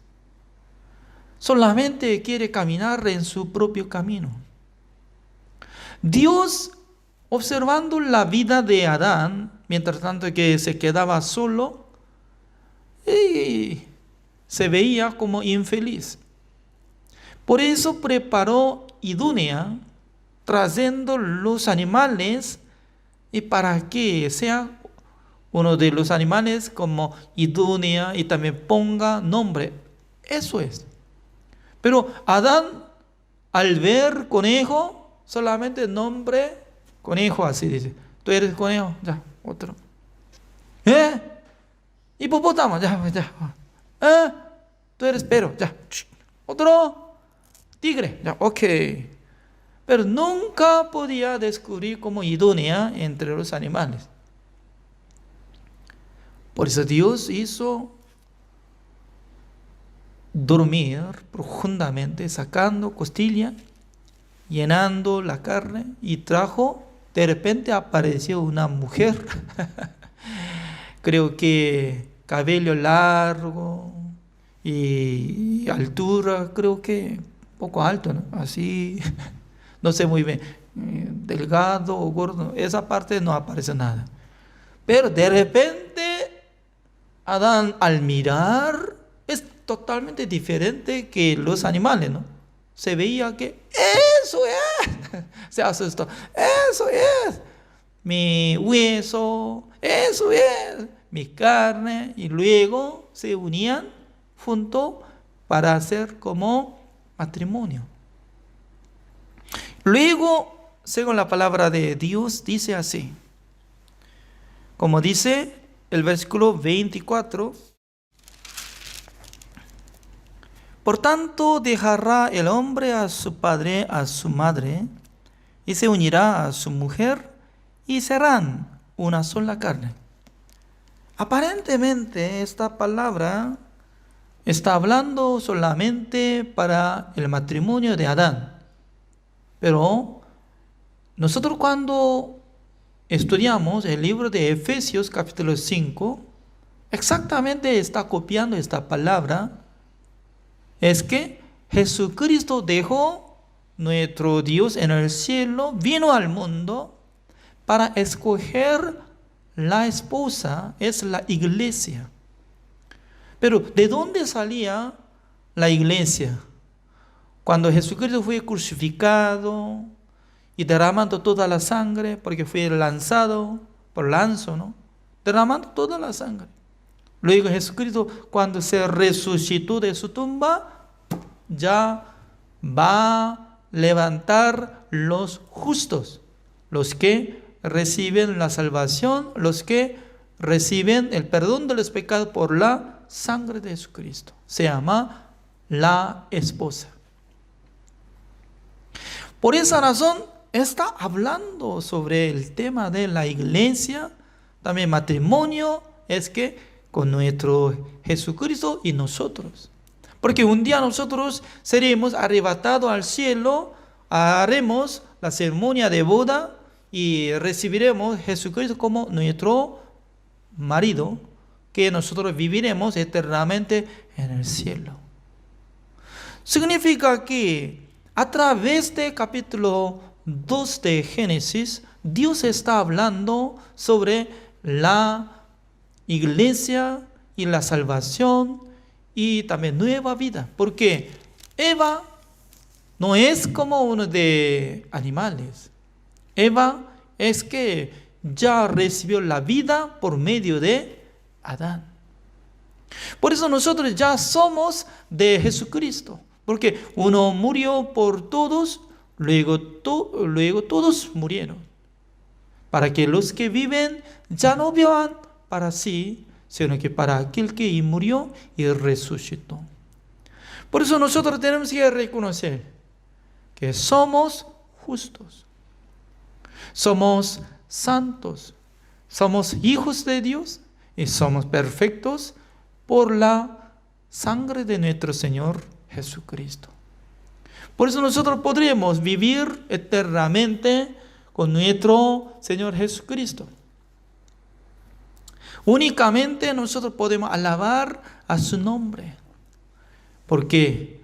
Solamente quiere caminar en su propio camino. Dios, observando la vida de Adán, mientras tanto que se quedaba solo, y se veía como infeliz. Por eso preparó idónea, trayendo los animales, y para que sea uno de los animales como idónea y también ponga nombre. Eso es. Pero Adán, al ver conejo, solamente nombre conejo, así dice. Tú eres conejo, ya, otro. Hipopótamo, ya. Tú eres perro, ya. Otro, tigre, ya, ok. Pero nunca podía descubrir como idónea entre los animales. Por eso Dios hizo dormir profundamente, sacando costilla, llenando la carne, y trajo, de repente apareció una mujer, creo que cabello largo y altura, creo que poco alto, ¿no? Así, no sé muy bien, delgado o gordo, esa parte no aparece nada. Pero de repente, Adán, al mirar, es totalmente diferente que los animales, ¿no? Se veía que eso es, se asustó, eso es mi hueso, eso es mi carne, y luego se unían juntos para hacer como matrimonio. Luego, según la palabra de Dios, dice así, como dice el versículo 24, por tanto dejará el hombre a su padre, a su madre, y se unirá a su mujer, y serán una sola carne. Aparentemente esta palabra está hablando solamente para el matrimonio de Adán. Pero nosotros cuando estudiamos el libro de Efesios capítulo 5, exactamente está copiando esta palabra. Es que Jesucristo dejó nuestro Dios en el cielo, vino al mundo para escoger la esposa, es la iglesia. Pero ¿de dónde salía la iglesia? Cuando Jesucristo fue crucificado y derramando toda la sangre, porque fue lanzado por lanzo, ¿no? Derramando toda la sangre. Luego Jesucristo, cuando se resucitó de su tumba, ya va a levantar los justos, los que reciben la salvación, los que reciben el perdón de los pecados por la sangre de Jesucristo. Se llama la esposa. Por esa razón está hablando sobre el tema de la iglesia, también matrimonio, es que con nuestro Jesucristo y nosotros. Porque un día nosotros seremos arrebatados al cielo, haremos la ceremonia de boda y recibiremos a Jesucristo como nuestro marido, que nosotros viviremos eternamente en el cielo. Significa que a través del capítulo 2 de Génesis, Dios está hablando sobre la iglesia y la salvación y también nueva vida. Porque Eva no es como uno de animales. Eva es que ya recibió la vida por medio de Adán. Por eso nosotros ya somos de Jesucristo. Porque uno murió por todos, luego todos murieron. para que los que viven ya no vivan para sí, sino que para aquel que murió y resucitó. Por eso nosotros tenemos que reconocer que somos justos, somos santos, somos hijos de Dios y somos perfectos por la sangre de nuestro Señor Jesucristo. Por eso nosotros podremos vivir eternamente con nuestro Señor Jesucristo. Únicamente nosotros podemos alabar a su nombre, porque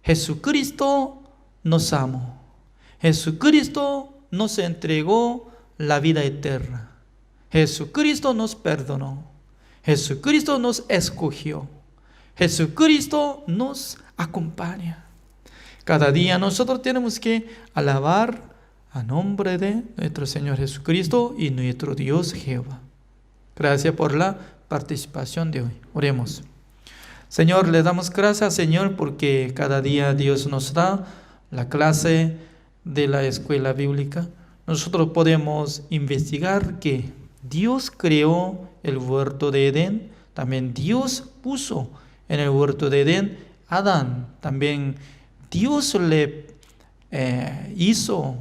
Jesucristo nos amó. Jesucristo nos entregó la vida eterna. Jesucristo nos perdonó. Jesucristo nos escogió. Jesucristo nos acompaña. Cada día nosotros tenemos que alabar a nombre de nuestro Señor Jesucristo y nuestro Dios Jehová. Gracias por la participación de hoy. Oremos. Señor, le damos gracias, Señor, porque cada día Dios nos da la clase de la escuela bíblica. Nosotros podemos investigar que Dios creó el huerto de Edén. También Dios puso en el huerto de Edén a Adán. También Dios le hizo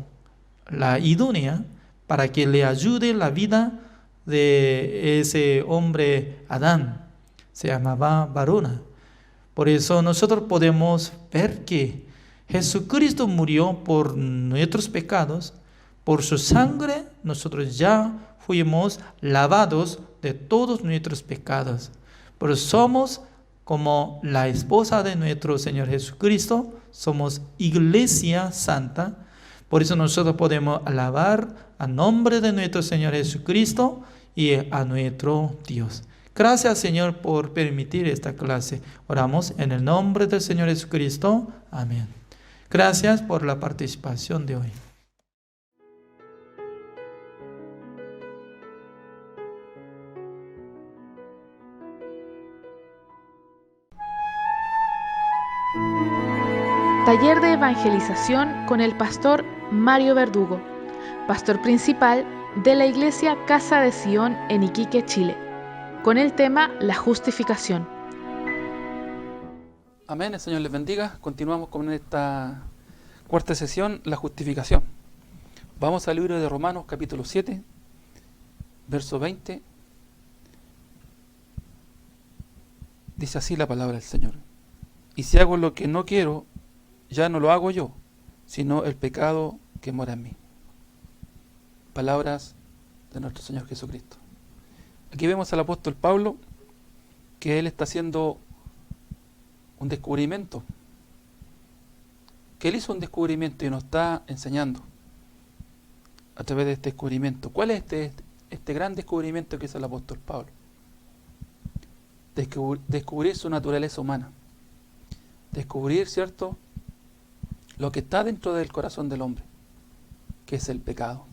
la idónea para que le ayude la vida de ese hombre Adán. Se llamaba varona. Por eso nosotros podemos ver que Jesucristo murió por nuestros pecados. Por su sangre nosotros ya fuimos lavados de todos nuestros pecados. Pero somos como la esposa de nuestro Señor Jesucristo. Somos iglesia santa. Por eso nosotros podemos alabar a nombre de nuestro Señor Jesucristo y a nuestro Dios. Gracias, Señor, por permitir esta clase. Oramos en el nombre del Señor Jesucristo. Amén. Gracias por la participación de hoy. Taller de evangelización con el pastor Mario Verdugo, pastor principal de la iglesia Casa de Sion en Iquique, Chile, con el tema La justificación. Amén, el Señor les bendiga. Continuamos con esta cuarta sesión, la justificación. Vamos al libro de Romanos, capítulo 7, verso 20. Dice así la palabra del Señor. Y si hago lo que no quiero, ya no lo hago yo, sino el pecado que mora en mí. Palabras de nuestro Señor Jesucristo. Aquí vemos al apóstol Pablo, que él está haciendo un descubrimiento. Que él hizo un descubrimiento y nos está enseñando a través de este descubrimiento. ¿Cuál es este gran descubrimiento que hizo el apóstol Pablo? Descubrir su naturaleza humana. Descubrir, ¿cierto?, lo que está dentro del corazón del hombre, que es el pecado.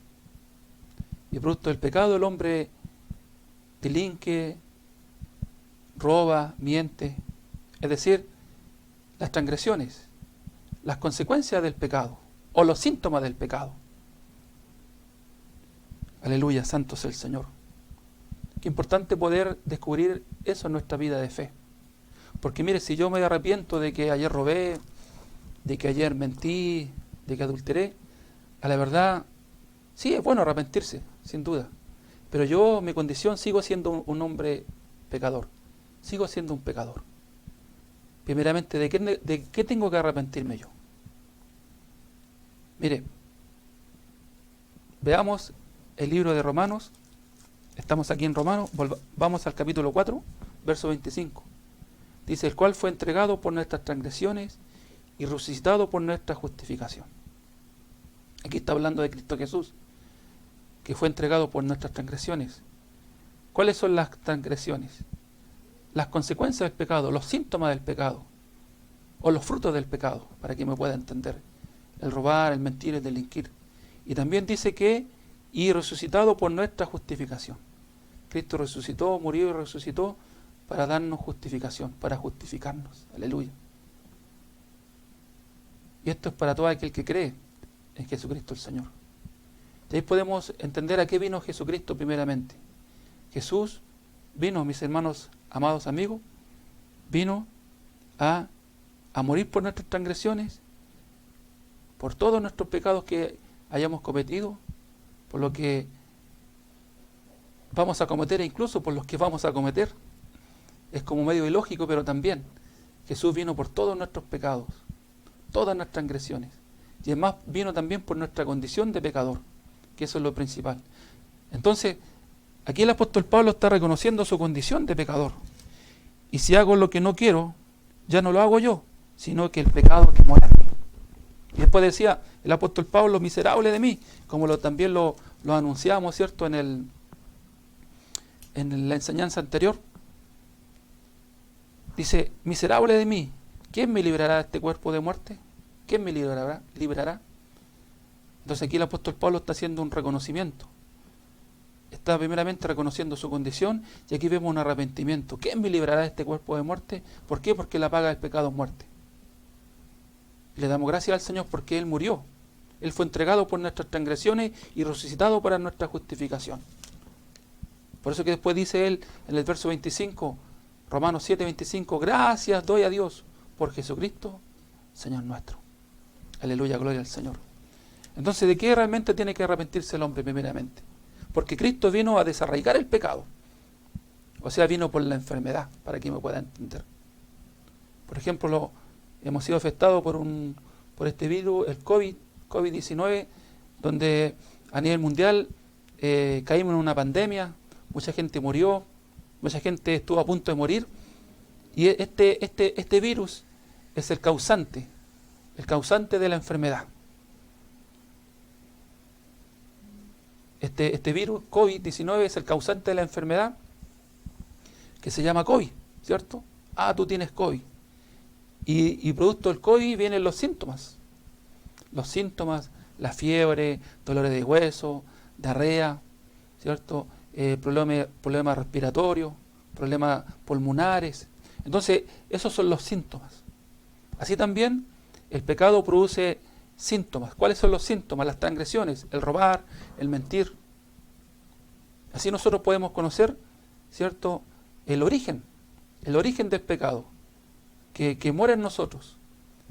Y producto del pecado el hombre delinque, roba, miente, es decir, las transgresiones, las consecuencias del pecado o los síntomas del pecado. Aleluya, santo es el Señor. Qué importante poder descubrir eso en nuestra vida de fe. Porque mire, si yo me arrepiento de que ayer robé, de que ayer mentí, de que adulteré, a la verdad, sí, es bueno arrepentirse, sin duda. Pero yo, mi condición, sigo siendo un hombre pecador. Sigo siendo un pecador. Primeramente, ¿de qué tengo que arrepentirme yo? Mire, veamos el libro de Romanos. Estamos aquí en Romanos, vamos al capítulo 4, verso 25. Dice, el cual fue entregado por nuestras transgresiones y resucitado por nuestra justificación. Aquí está hablando de Cristo Jesús, que fue entregado por nuestras transgresiones. ¿Cuáles son las transgresiones? Las consecuencias del pecado, los síntomas del pecado, o los frutos del pecado, para que me pueda entender. El robar, el mentir, el delinquir. Y también dice que, y resucitado por nuestra justificación. Cristo resucitó, murió y resucitó para darnos justificación, para justificarnos. Aleluya. Y esto es para todo aquel que cree en Jesucristo el Señor. De ahí podemos entender a qué vino Jesucristo primeramente. Jesús vino, mis hermanos, amados amigos, vino a morir por nuestras transgresiones, por todos nuestros pecados que hayamos cometido, por lo que vamos a cometer e incluso por los que vamos a cometer. Es como medio ilógico, pero también Jesús vino por todos nuestros pecados, todas nuestras transgresiones. Y además vino también por nuestra condición de pecador, que eso es lo principal. Entonces, aquí el apóstol Pablo está reconociendo su condición de pecador. Y si hago lo que no quiero, ya no lo hago yo, sino que el pecado que mora en mí. Y después decía el apóstol Pablo, miserable de mí, como también lo anunciamos, ¿cierto?, en la enseñanza anterior. Dice, miserable de mí, ¿quién me librará de este cuerpo de muerte? ¿Quién me librará? Entonces aquí el apóstol Pablo está haciendo un reconocimiento. Está primeramente reconociendo su condición y aquí vemos un arrepentimiento. ¿Quién me librará de este cuerpo de muerte? ¿Por qué? Porque la paga del pecado es muerte. Y le damos gracias al Señor porque Él murió. Él fue entregado por nuestras transgresiones y resucitado para nuestra justificación. Por eso que después dice Él en el verso 25, Romanos 7:25, gracias doy a Dios por Jesucristo, Señor nuestro. Aleluya, gloria al Señor. Entonces, ¿de qué realmente tiene que arrepentirse el hombre primeramente? Porque Cristo vino a desarraigar el pecado. O sea, vino por la enfermedad, para que me pueda entender. Por ejemplo, hemos sido afectados por este virus, el COVID-19, donde a nivel mundial caímos en una pandemia, mucha gente murió, mucha gente estuvo a punto de morir, y este virus es el causante de la enfermedad. Este virus COVID-19 es el causante de la enfermedad que se llama COVID, ¿cierto? Ah, tú tienes COVID. Y producto del COVID vienen los síntomas. Los síntomas, la fiebre, dolores de hueso, diarrea, ¿cierto? Problemas respiratorios, problemas pulmonares. Entonces, esos son los síntomas. Así también, el pecado produce síntomas. ¿Cuáles son los síntomas? Las transgresiones, el robar, el mentir. Así nosotros podemos conocer, ¿cierto?, el origen del pecado, que mora en nosotros,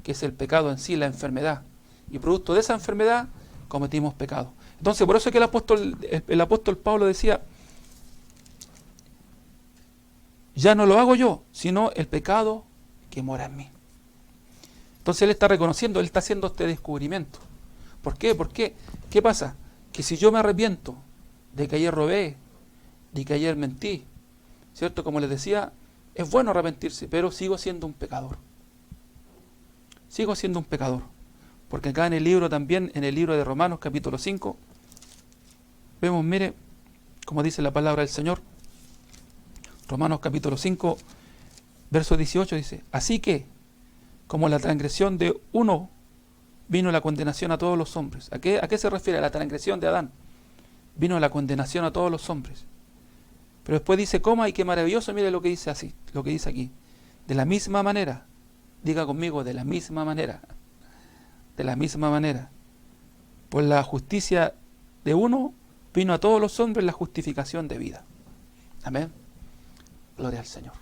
que es el pecado en sí, la enfermedad. Y producto de esa enfermedad, cometimos pecado. Entonces, por eso es que el apóstol Pablo decía, ya no lo hago yo, sino el pecado que mora en mí. Entonces él está reconociendo, él está haciendo este descubrimiento. ¿Por qué? ¿Qué pasa? Que si yo me arrepiento de que ayer robé, de que ayer mentí, ¿cierto? Como les decía, es bueno arrepentirse, pero sigo siendo un pecador. Sigo siendo un pecador. Porque acá en el libro también, en el libro de Romanos capítulo 5, vemos, mire, como dice la palabra del Señor. Romanos capítulo 5, verso 18 dice, así que, como la transgresión de uno vino la condenación a todos los hombres. ¿A qué se refiere? A la transgresión de Adán. Vino la condenación a todos los hombres. Pero después dice, coma, y qué maravilloso, mire lo que dice así, lo que dice aquí. De la misma manera, diga conmigo, de la misma manera, por la justicia de uno, vino a todos los hombres la justificación de vida. Amén. Gloria al Señor.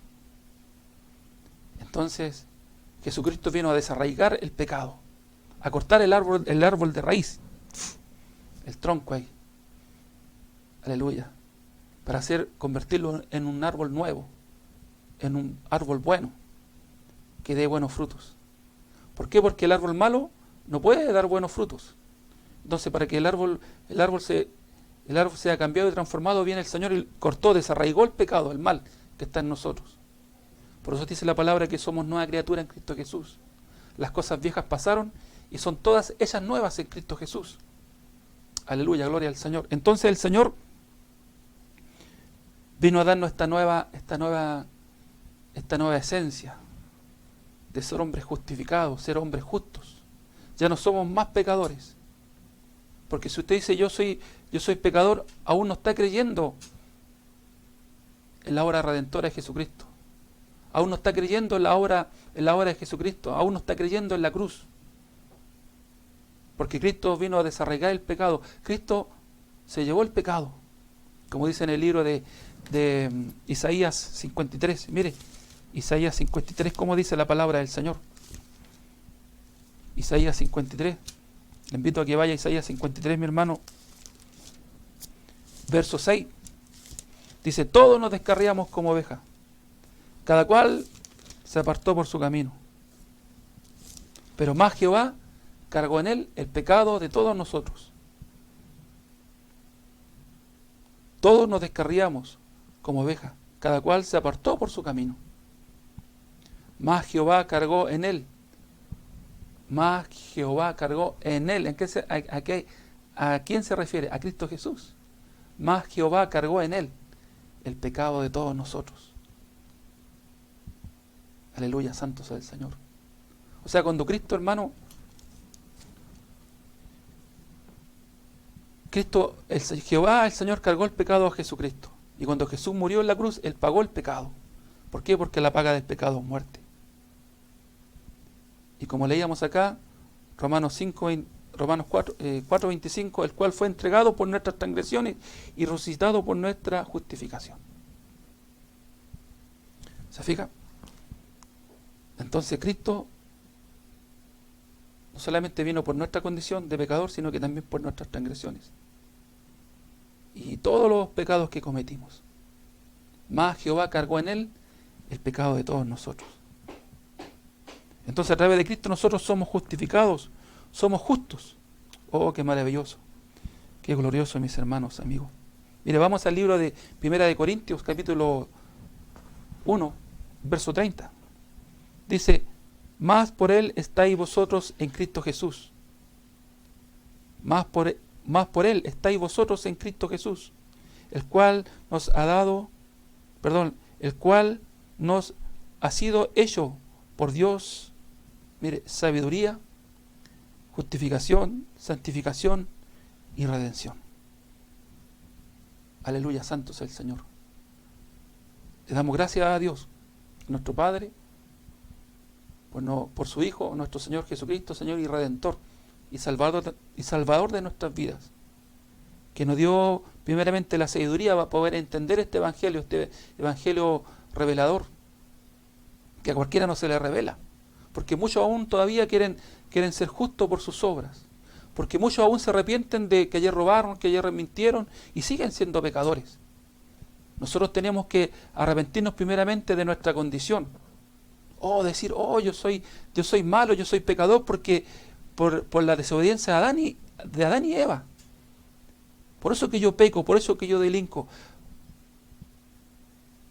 Entonces, Jesucristo vino a desarraigar el pecado, a cortar el árbol de raíz, el tronco ahí. Aleluya. Para convertirlo en un árbol nuevo, en un árbol bueno, que dé buenos frutos. ¿Por qué? Porque el árbol malo no puede dar buenos frutos. Entonces, para que el árbol sea cambiado y transformado, viene el Señor y cortó, desarraigó el pecado, el mal que está en nosotros. Por eso dice la palabra que somos nueva criatura en Cristo Jesús. Las cosas viejas pasaron y son todas ellas nuevas en Cristo Jesús. Aleluya, gloria al Señor. Entonces el Señor vino a darnos esta nueva esencia de ser hombres justificados, ser hombres justos. Ya no somos más pecadores. Porque si usted dice yo soy pecador, aún no está creyendo en la obra redentora de Jesucristo. Aún no está creyendo en la obra de Jesucristo. Aún no está creyendo en la cruz. Porque Cristo vino a desarraigar el pecado. Cristo se llevó el pecado. Como dice en el libro de Isaías 53. Mire, Isaías 53, ¿cómo dice la palabra del Señor? Isaías 53. Le invito a que vaya a Isaías 53, mi hermano. Verso 6. Dice, todos nos descarriamos como ovejas. Cada cual se apartó por su camino. Pero más Jehová cargó en él el pecado de todos nosotros. Todos nos descarriamos como ovejas. Cada cual se apartó por su camino. Más Jehová cargó en él. Más Jehová cargó en él. ¿A quién se refiere? A Cristo Jesús. Más Jehová cargó en él el pecado de todos nosotros. Aleluya, santo sea el Señor. O sea, cuando Cristo, hermano, Jehová, el Señor, cargó el pecado a Jesucristo. Y cuando Jesús murió en la cruz, Él pagó el pecado. ¿Por qué? Porque la paga del pecado es muerte. Y como leíamos acá, Romanos 4:25, el cual fue entregado por nuestras transgresiones y resucitado por nuestra justificación. ¿Se fija? Entonces Cristo no solamente vino por nuestra condición de pecador, sino que también por nuestras transgresiones y todos los pecados que cometimos. Más Jehová cargó en él el pecado de todos nosotros. Entonces a través de Cristo nosotros somos justificados, somos justos. Oh, qué maravilloso, qué glorioso, mis hermanos, amigos. Mire, vamos al libro de 1 de Corintios, capítulo 1, verso 30. Dice, más por él estáis vosotros en Cristo Jesús. Más por él estáis vosotros en Cristo Jesús, el cual nos ha sido hecho por Dios, mire, sabiduría, justificación, santificación y redención. Aleluya, santo sea el Señor. Le damos gracias a Dios, nuestro Padre, por su Hijo, nuestro Señor Jesucristo, Señor y Redentor, y Salvador de nuestras vidas, que nos dio primeramente la sabiduría para poder entender este evangelio revelador, que a cualquiera no se le revela, porque muchos aún todavía quieren ser justos por sus obras, porque muchos aún se arrepienten de que ayer robaron, que ayer mintieron y siguen siendo pecadores. Nosotros tenemos que arrepentirnos primeramente de nuestra condición, decir, yo soy malo, yo soy pecador porque por la desobediencia de Adán y Eva. Por eso que yo peco, por eso que yo delinco.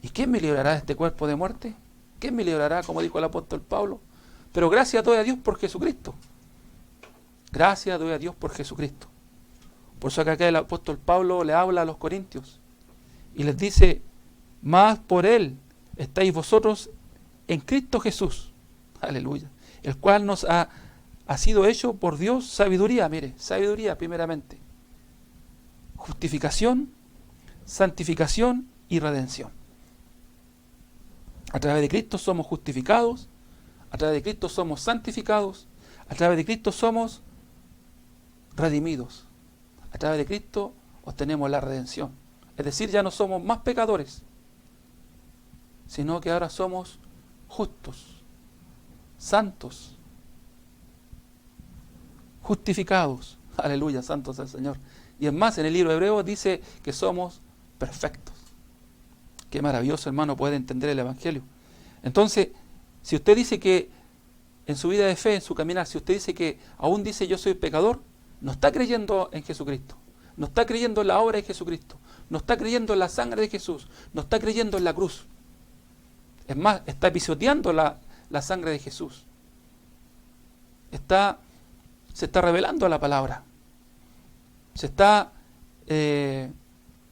¿Y quién me librará de este cuerpo de muerte? ¿Quién me librará, como dijo el apóstol Pablo? Pero gracias doy a Dios por Jesucristo. Gracias doy a Dios por Jesucristo. Por eso que acá el apóstol Pablo le habla a los corintios y les dice, más por él estáis vosotros en Cristo Jesús. Aleluya. El cual nos ha sido hecho por Dios sabiduría, mire, sabiduría primeramente, justificación, santificación y redención. A través de Cristo somos justificados, a través de Cristo somos santificados, a través de Cristo somos redimidos, a través de Cristo obtenemos la redención. Es decir, ya no somos más pecadores, sino que ahora somos justos, santos, justificados. Aleluya, santo sea el Señor. Y es más, en el libro de Hebreos dice que somos perfectos. Qué maravilloso, hermano, poder entender el Evangelio. Entonces, si usted dice que en su vida de fe, en su caminar, si usted dice que aún dice yo soy pecador, no está creyendo en Jesucristo, no está creyendo en la obra de Jesucristo, no está creyendo en la sangre de Jesús, no está creyendo en la cruz. Es más, está pisoteando la sangre de Jesús. Se está revelando a la palabra. Se está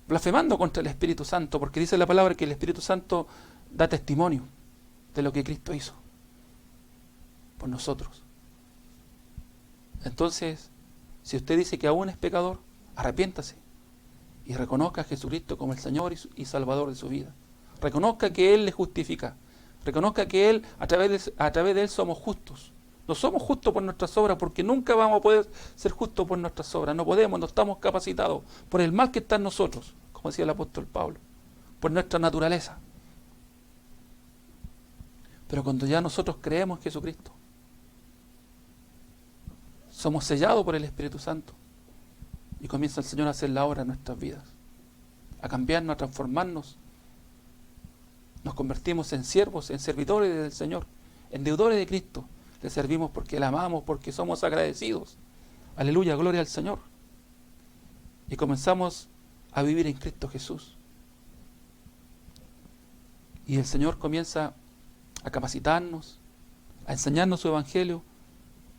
blasfemando contra el Espíritu Santo, porque dice la palabra que el Espíritu Santo da testimonio de lo que Cristo hizo por nosotros. Entonces, si usted dice que aún es pecador, arrepiéntase y reconozca a Jesucristo como el Señor y Salvador de su vida. Reconozca que Él le justifica. Reconozca que Él, a través de Él somos justos. No somos justos por nuestras obras, porque nunca vamos a poder ser justos por nuestras obras. No podemos, no estamos capacitados por el mal que está en nosotros, como decía el apóstol Pablo, por nuestra naturaleza. Pero cuando ya nosotros creemos en Jesucristo, somos sellados por el Espíritu Santo y comienza el Señor a hacer la obra en nuestras vidas, a cambiarnos, a transformarnos. Nos convertimos en siervos, en servidores del Señor, en deudores de Cristo. Le servimos porque le amamos, porque somos agradecidos. Aleluya, gloria al Señor. Y comenzamos a vivir en Cristo Jesús. Y el Señor comienza a capacitarnos, a enseñarnos su evangelio.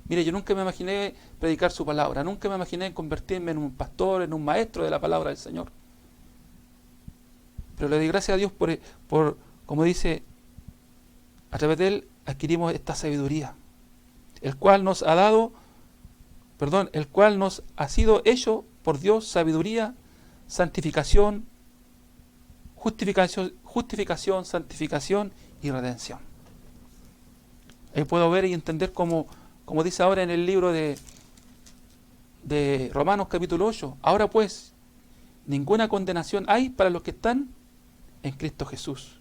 Mire, yo nunca me imaginé predicar su palabra, nunca me imaginé convertirme en un pastor, en un maestro de la palabra del Señor. Pero le doy gracias a Dios por como dice, a través de Él adquirimos esta sabiduría, el cual nos ha sido hecho por Dios sabiduría, santificación, justificación, santificación y redención. Ahí puedo ver y entender como dice ahora en el libro de Romanos capítulo 8. Ahora pues, ninguna condenación hay para los que están en Cristo Jesús.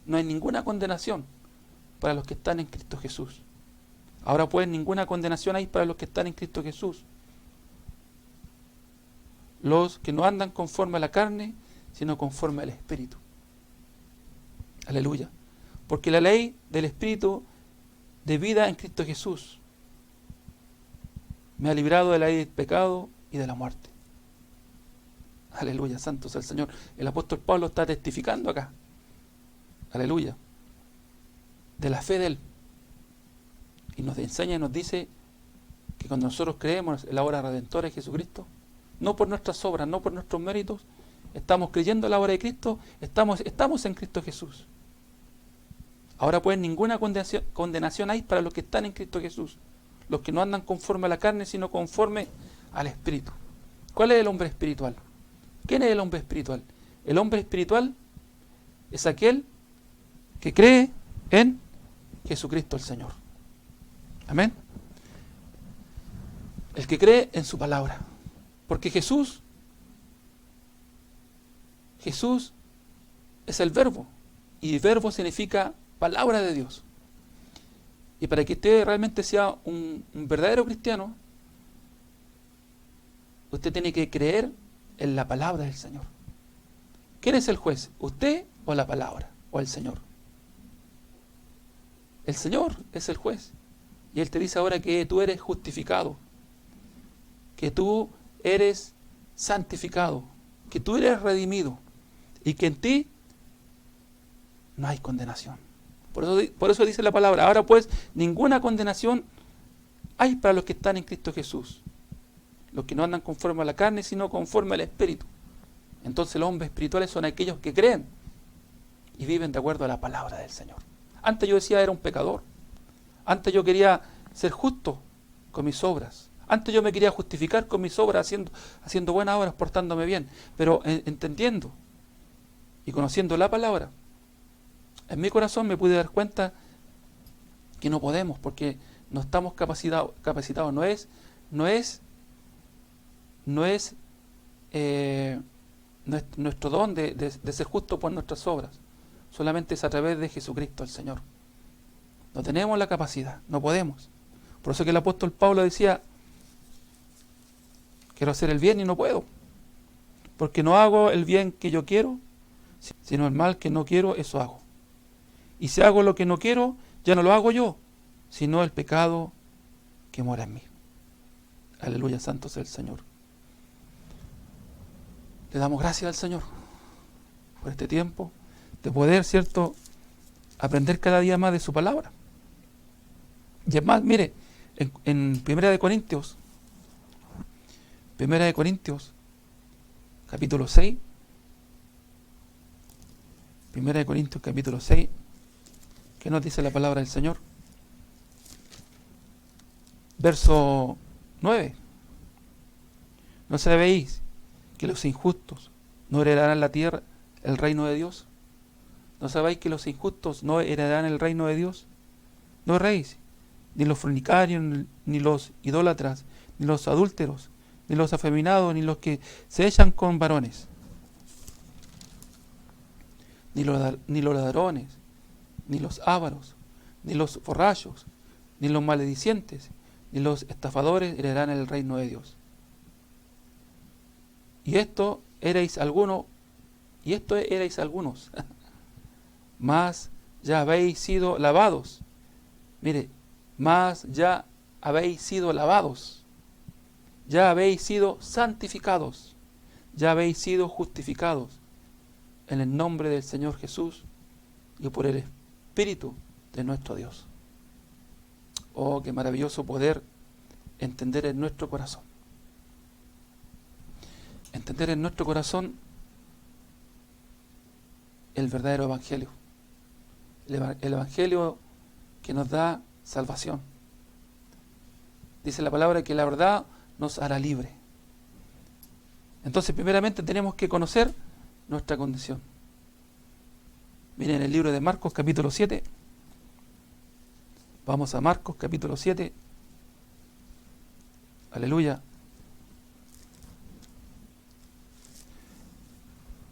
No hay ninguna condenación para los que están en Cristo Jesús. Ahora pues, ninguna condenación hay para los que están en Cristo Jesús. Los que no andan conforme a la carne, sino conforme al Espíritu. Aleluya. Porque la ley del Espíritu de vida en Cristo Jesús me ha librado de la ley del pecado y de la muerte. Aleluya, santo sea el Señor. El apóstol Pablo está testificando acá. Aleluya. De la fe de Él. Y nos enseña y nos dice que cuando nosotros creemos en la obra redentora de Jesucristo, no por nuestras obras, no por nuestros méritos, estamos creyendo en la obra de Cristo, estamos en Cristo Jesús. Ahora pues ninguna condenación hay para los que están en Cristo Jesús, los que no andan conforme a la carne, sino conforme al Espíritu. ¿Cuál es el hombre espiritual? ¿Quién es el hombre espiritual? El hombre espiritual es aquel que cree en Jesucristo el Señor. Amén. El que cree en su palabra. Porque Jesús es el verbo. Y verbo significa palabra de Dios. Y para que usted realmente sea un verdadero cristiano, usted tiene que creer en la palabra del Señor. ¿Quién es el juez? ¿Usted o la palabra? ¿O el Señor? El Señor es el juez. Y Él te dice ahora que tú eres justificado, que tú eres santificado, que tú eres redimido y que en ti no hay condenación. Por eso dice la palabra, ahora pues ninguna condenación hay para los que están en Cristo Jesús, los que no andan conforme a la carne, sino conforme al Espíritu. Entonces los hombres espirituales son aquellos que creen y viven de acuerdo a la palabra del Señor. Antes yo decía era un pecador, antes yo quería ser justo con mis obras, antes yo me quería justificar con mis obras haciendo buenas obras, portándome bien, pero entendiendo y conociendo la palabra, en mi corazón me pude dar cuenta que no podemos, porque no estamos capacitados. No es nuestro don de ser justo por nuestras obras. Solamente es a través de Jesucristo el Señor. No tenemos la capacidad, no podemos. Por eso que el apóstol Pablo decía, quiero hacer el bien y no puedo, porque no hago el bien que yo quiero, sino el mal que no quiero, eso hago. Y si hago lo que no quiero, ya no lo hago yo, sino el pecado que mora en mí. Aleluya, santo sea el Señor. Le damos gracias al Señor por este tiempo de poder, ¿cierto?, aprender cada día más de su palabra. Y es más, mire, en Primera de Corintios, capítulo 6, Primera de Corintios, capítulo 6, ¿qué nos dice la palabra del Señor? Verso 9. ¿No sabéis que los injustos no heredarán la tierra, el reino de Dios? ¿No sabéis que los injustos no heredarán el reino de Dios? No erréis, ni los fornicarios, ni los idólatras, ni los adúlteros, ni los afeminados, ni los que se echan con varones, ni los ladrones, ni los ávaros, ni los forrachos, ni los maledicientes, ni los estafadores heredarán el reino de Dios. Y esto erais algunos, mas ya habéis sido lavados. Mire, mas ya habéis sido lavados, ya habéis sido santificados, ya habéis sido justificados en el nombre del Señor Jesús y por el Espíritu de nuestro Dios. Oh, qué maravilloso poder entender en nuestro corazón. Entender en nuestro corazón el verdadero Evangelio. El Evangelio que nos da salvación. Dice la palabra que la verdad nos hará libre. Entonces, primeramente tenemos que conocer nuestra condición. Miren el libro de Marcos capítulo 7. Vamos a Marcos capítulo 7. Aleluya.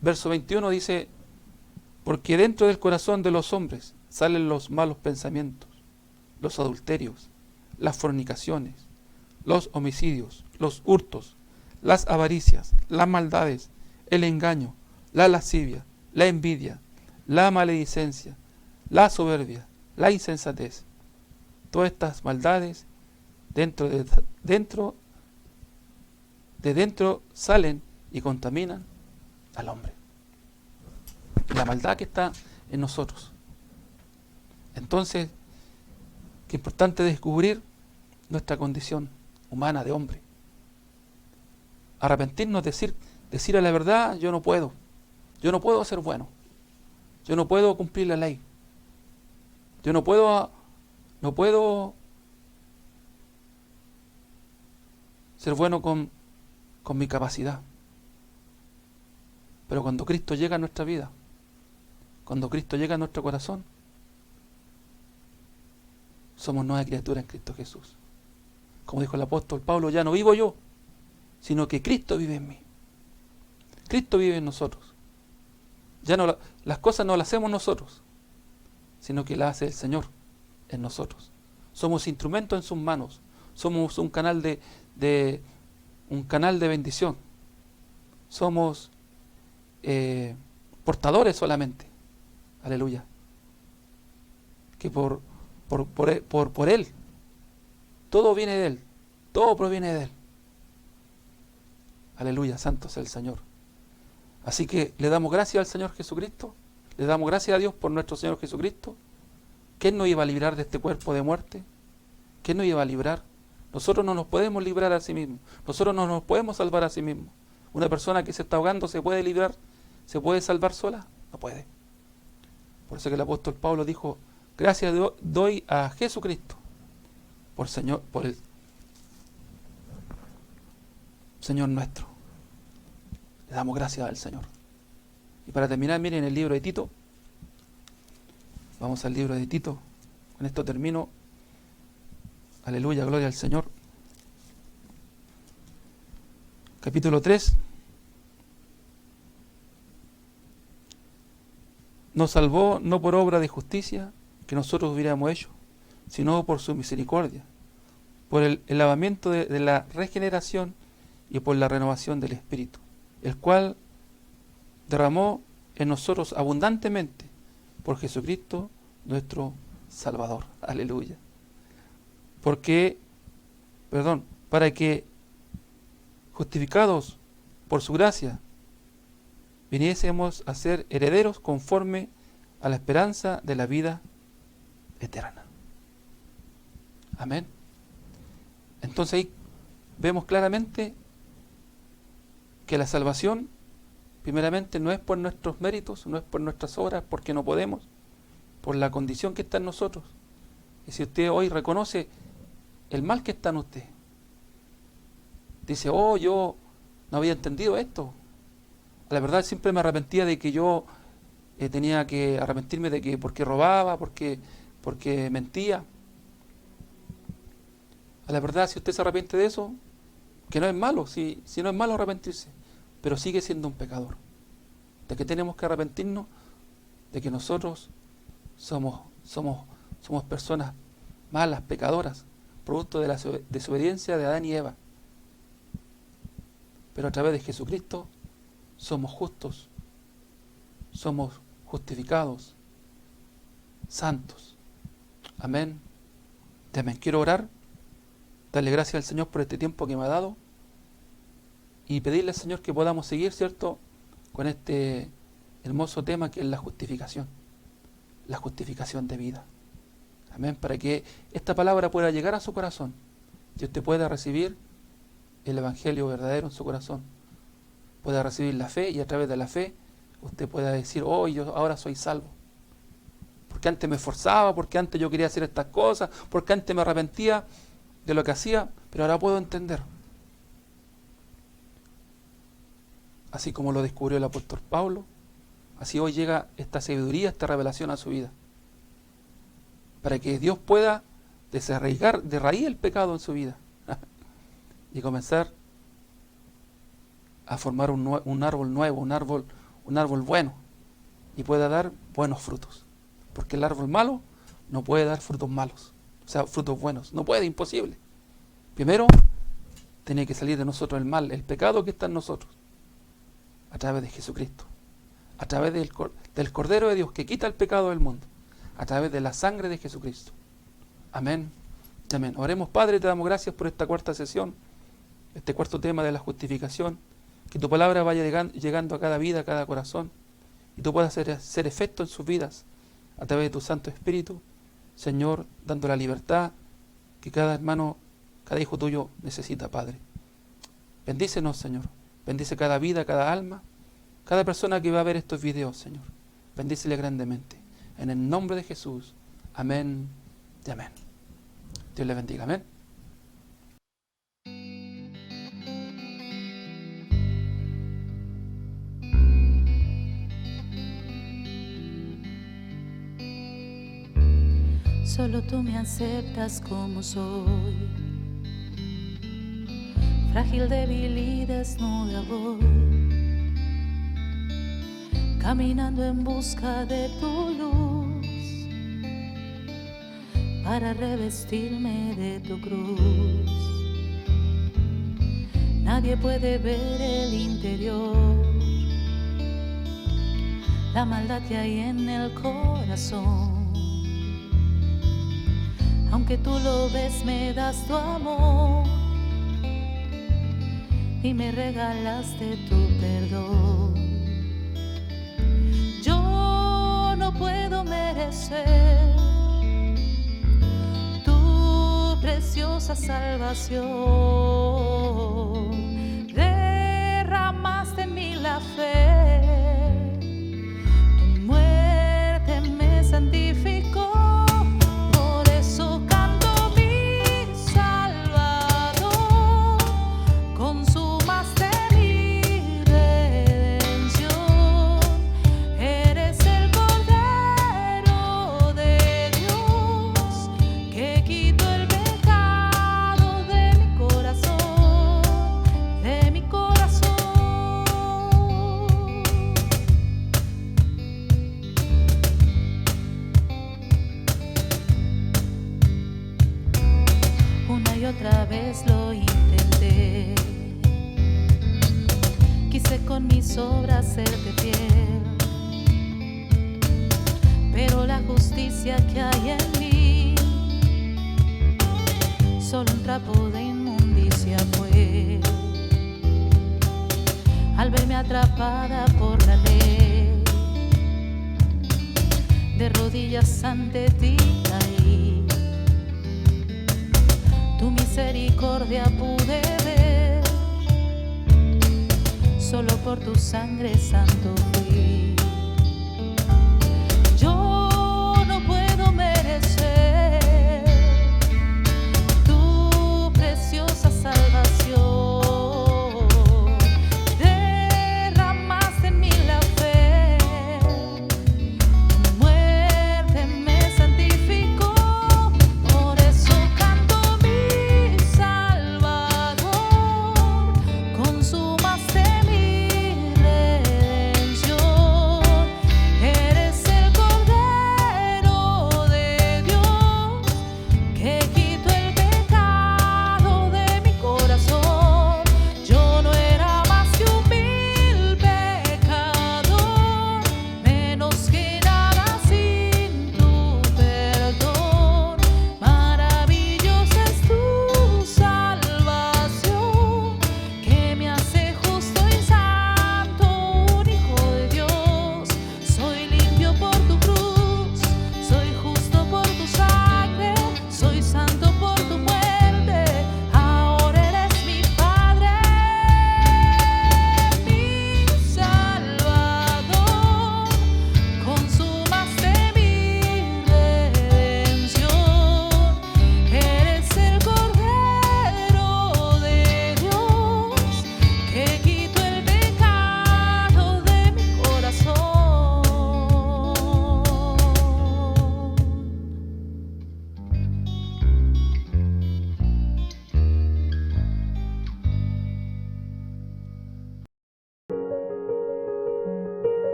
Verso 21 dice: porque dentro del corazón de los hombres salen los malos pensamientos, los adulterios, las fornicaciones, los homicidios, los hurtos, las avaricias, las maldades, el engaño, la lascivia, la envidia, la maledicencia, la soberbia, la insensatez. Todas estas maldades de dentro salen y contaminan al hombre. La maldad que está en nosotros. Entonces, qué importante descubrir nuestra condición humana de hombre. Arrepentirnos, decir a la verdad: yo no puedo ser bueno, yo no puedo cumplir la ley, yo no puedo ser bueno con mi capacidad. Pero cuando Cristo llega a nuestra vida, cuando Cristo llega a nuestro corazón, somos nueva criatura en Cristo Jesús. Como dijo el apóstol Pablo: ya no vivo yo, sino que Cristo vive en mí. Cristo vive en nosotros. Ya no las cosas no las hacemos nosotros, sino que las hace el Señor en nosotros. Somos instrumentos en sus manos. Somos un canal de bendición. Somos portadores solamente. Aleluya. Que por Él, todo viene de Él, todo proviene de Él. Aleluya, santo sea el Señor. Así que le damos gracias al Señor Jesucristo, le damos gracias a Dios por nuestro Señor Jesucristo. ¿Quién nos iba a librar de este cuerpo de muerte? ¿Quién nos iba a librar? Nosotros no nos podemos librar a sí mismos, nosotros no nos podemos salvar a sí mismos. Una persona que se está ahogando, ¿se puede librar? ¿Se puede salvar sola? No puede. Por eso que el apóstol Pablo dijo: gracias doy a Jesucristo por el Señor nuestro. Le damos gracias al Señor. Y para terminar, miren el libro de Tito. Vamos al libro de Tito. Con esto termino. Aleluya, gloria al Señor. Capítulo 3. Nos salvó no por obra de justicia que nosotros hubiéramos hecho, sino por su misericordia, por el lavamiento de la regeneración y por la renovación del Espíritu, el cual derramó en nosotros abundantemente por Jesucristo nuestro Salvador. Aleluya. Para que, justificados por su gracia, viniésemos a ser herederos conforme a la esperanza de la vida eterna. Amén. Entonces ahí vemos claramente que la salvación, primeramente, no es por nuestros méritos, no es por nuestras obras, porque no podemos, por la condición que está en nosotros. Y si usted hoy reconoce el mal que está en usted, dice: oh, yo no había entendido esto. La verdad, siempre me arrepentía de que yo tenía que arrepentirme de que porque robaba, porque mentía. A la verdad, si usted se arrepiente de eso, que no es malo, si no es malo arrepentirse, pero sigue siendo un pecador. ¿De qué tenemos que arrepentirnos? De que nosotros somos personas malas, pecadoras, producto de la desobediencia de Adán y Eva. Pero a través de Jesucristo somos justos, somos justificados, santos. Amén. Amén. Quiero orar, darle gracias al Señor por este tiempo que me ha dado y pedirle al Señor que podamos seguir, ¿cierto?, con este hermoso tema que es la justificación de vida. Amén. Para que esta palabra pueda llegar a su corazón y usted pueda recibir el Evangelio verdadero en su corazón, pueda recibir la fe y a través de la fe usted pueda decir, oh, yo ahora soy salvo. Porque antes me esforzaba, porque antes yo quería hacer estas cosas, porque antes me arrepentía de lo que hacía, pero ahora puedo entender. Así como lo descubrió el apóstol Pablo, así hoy llega esta sabiduría, esta revelación a su vida. Para que Dios pueda desarraigar de raíz el pecado en su vida y comenzar a formar un árbol nuevo, un árbol bueno, y pueda dar buenos frutos. Porque el árbol malo no puede dar frutos malos, o sea, frutos buenos. No puede, imposible. Primero, tiene que salir de nosotros el mal, el pecado que está en nosotros, a través de Jesucristo, a través del Cordero de Dios que quita el pecado del mundo, a través de la sangre de Jesucristo. Amén. Amén. Oremos, Padre, te damos gracias por esta cuarta sesión, este cuarto tema de la justificación. Que tu palabra vaya llegando a cada vida, a cada corazón, y tú puedas hacer efecto en sus vidas a través de tu Santo Espíritu, Señor, dando la libertad que cada hermano, cada hijo tuyo necesita, Padre. Bendícenos, Señor. Bendice cada vida, cada alma, cada persona que va a ver estos videos, Señor. Bendícele grandemente. En el nombre de Jesús. Amén y amén. Dios le bendiga. Amén. Solo tú me aceptas como soy, frágil, débil y desnuda voy, caminando en busca de tu luz, para revestirme de tu cruz. Nadie puede ver el interior, la maldad que hay en el corazón. Aunque tú lo ves, me das tu amor y me regalaste tu perdón. Yo no puedo merecer tu preciosa salvación. Derramaste en mí la fe, tu muerte me santificó. Otra vez lo intenté, quise con mis obras serte fiel, pero la justicia que hay en mí solo un trapo de inmundicia fue. Al verme atrapada por la ley, de rodillas ante ti caí. Tu misericordia pude ver, solo por tu sangre santo fui. Yo no puedo merecer tu preciosa salvación. Derramaste en mí la fe, tu muerte me santificó. Por eso canto mi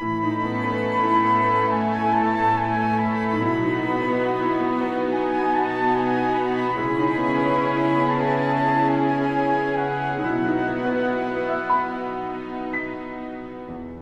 Música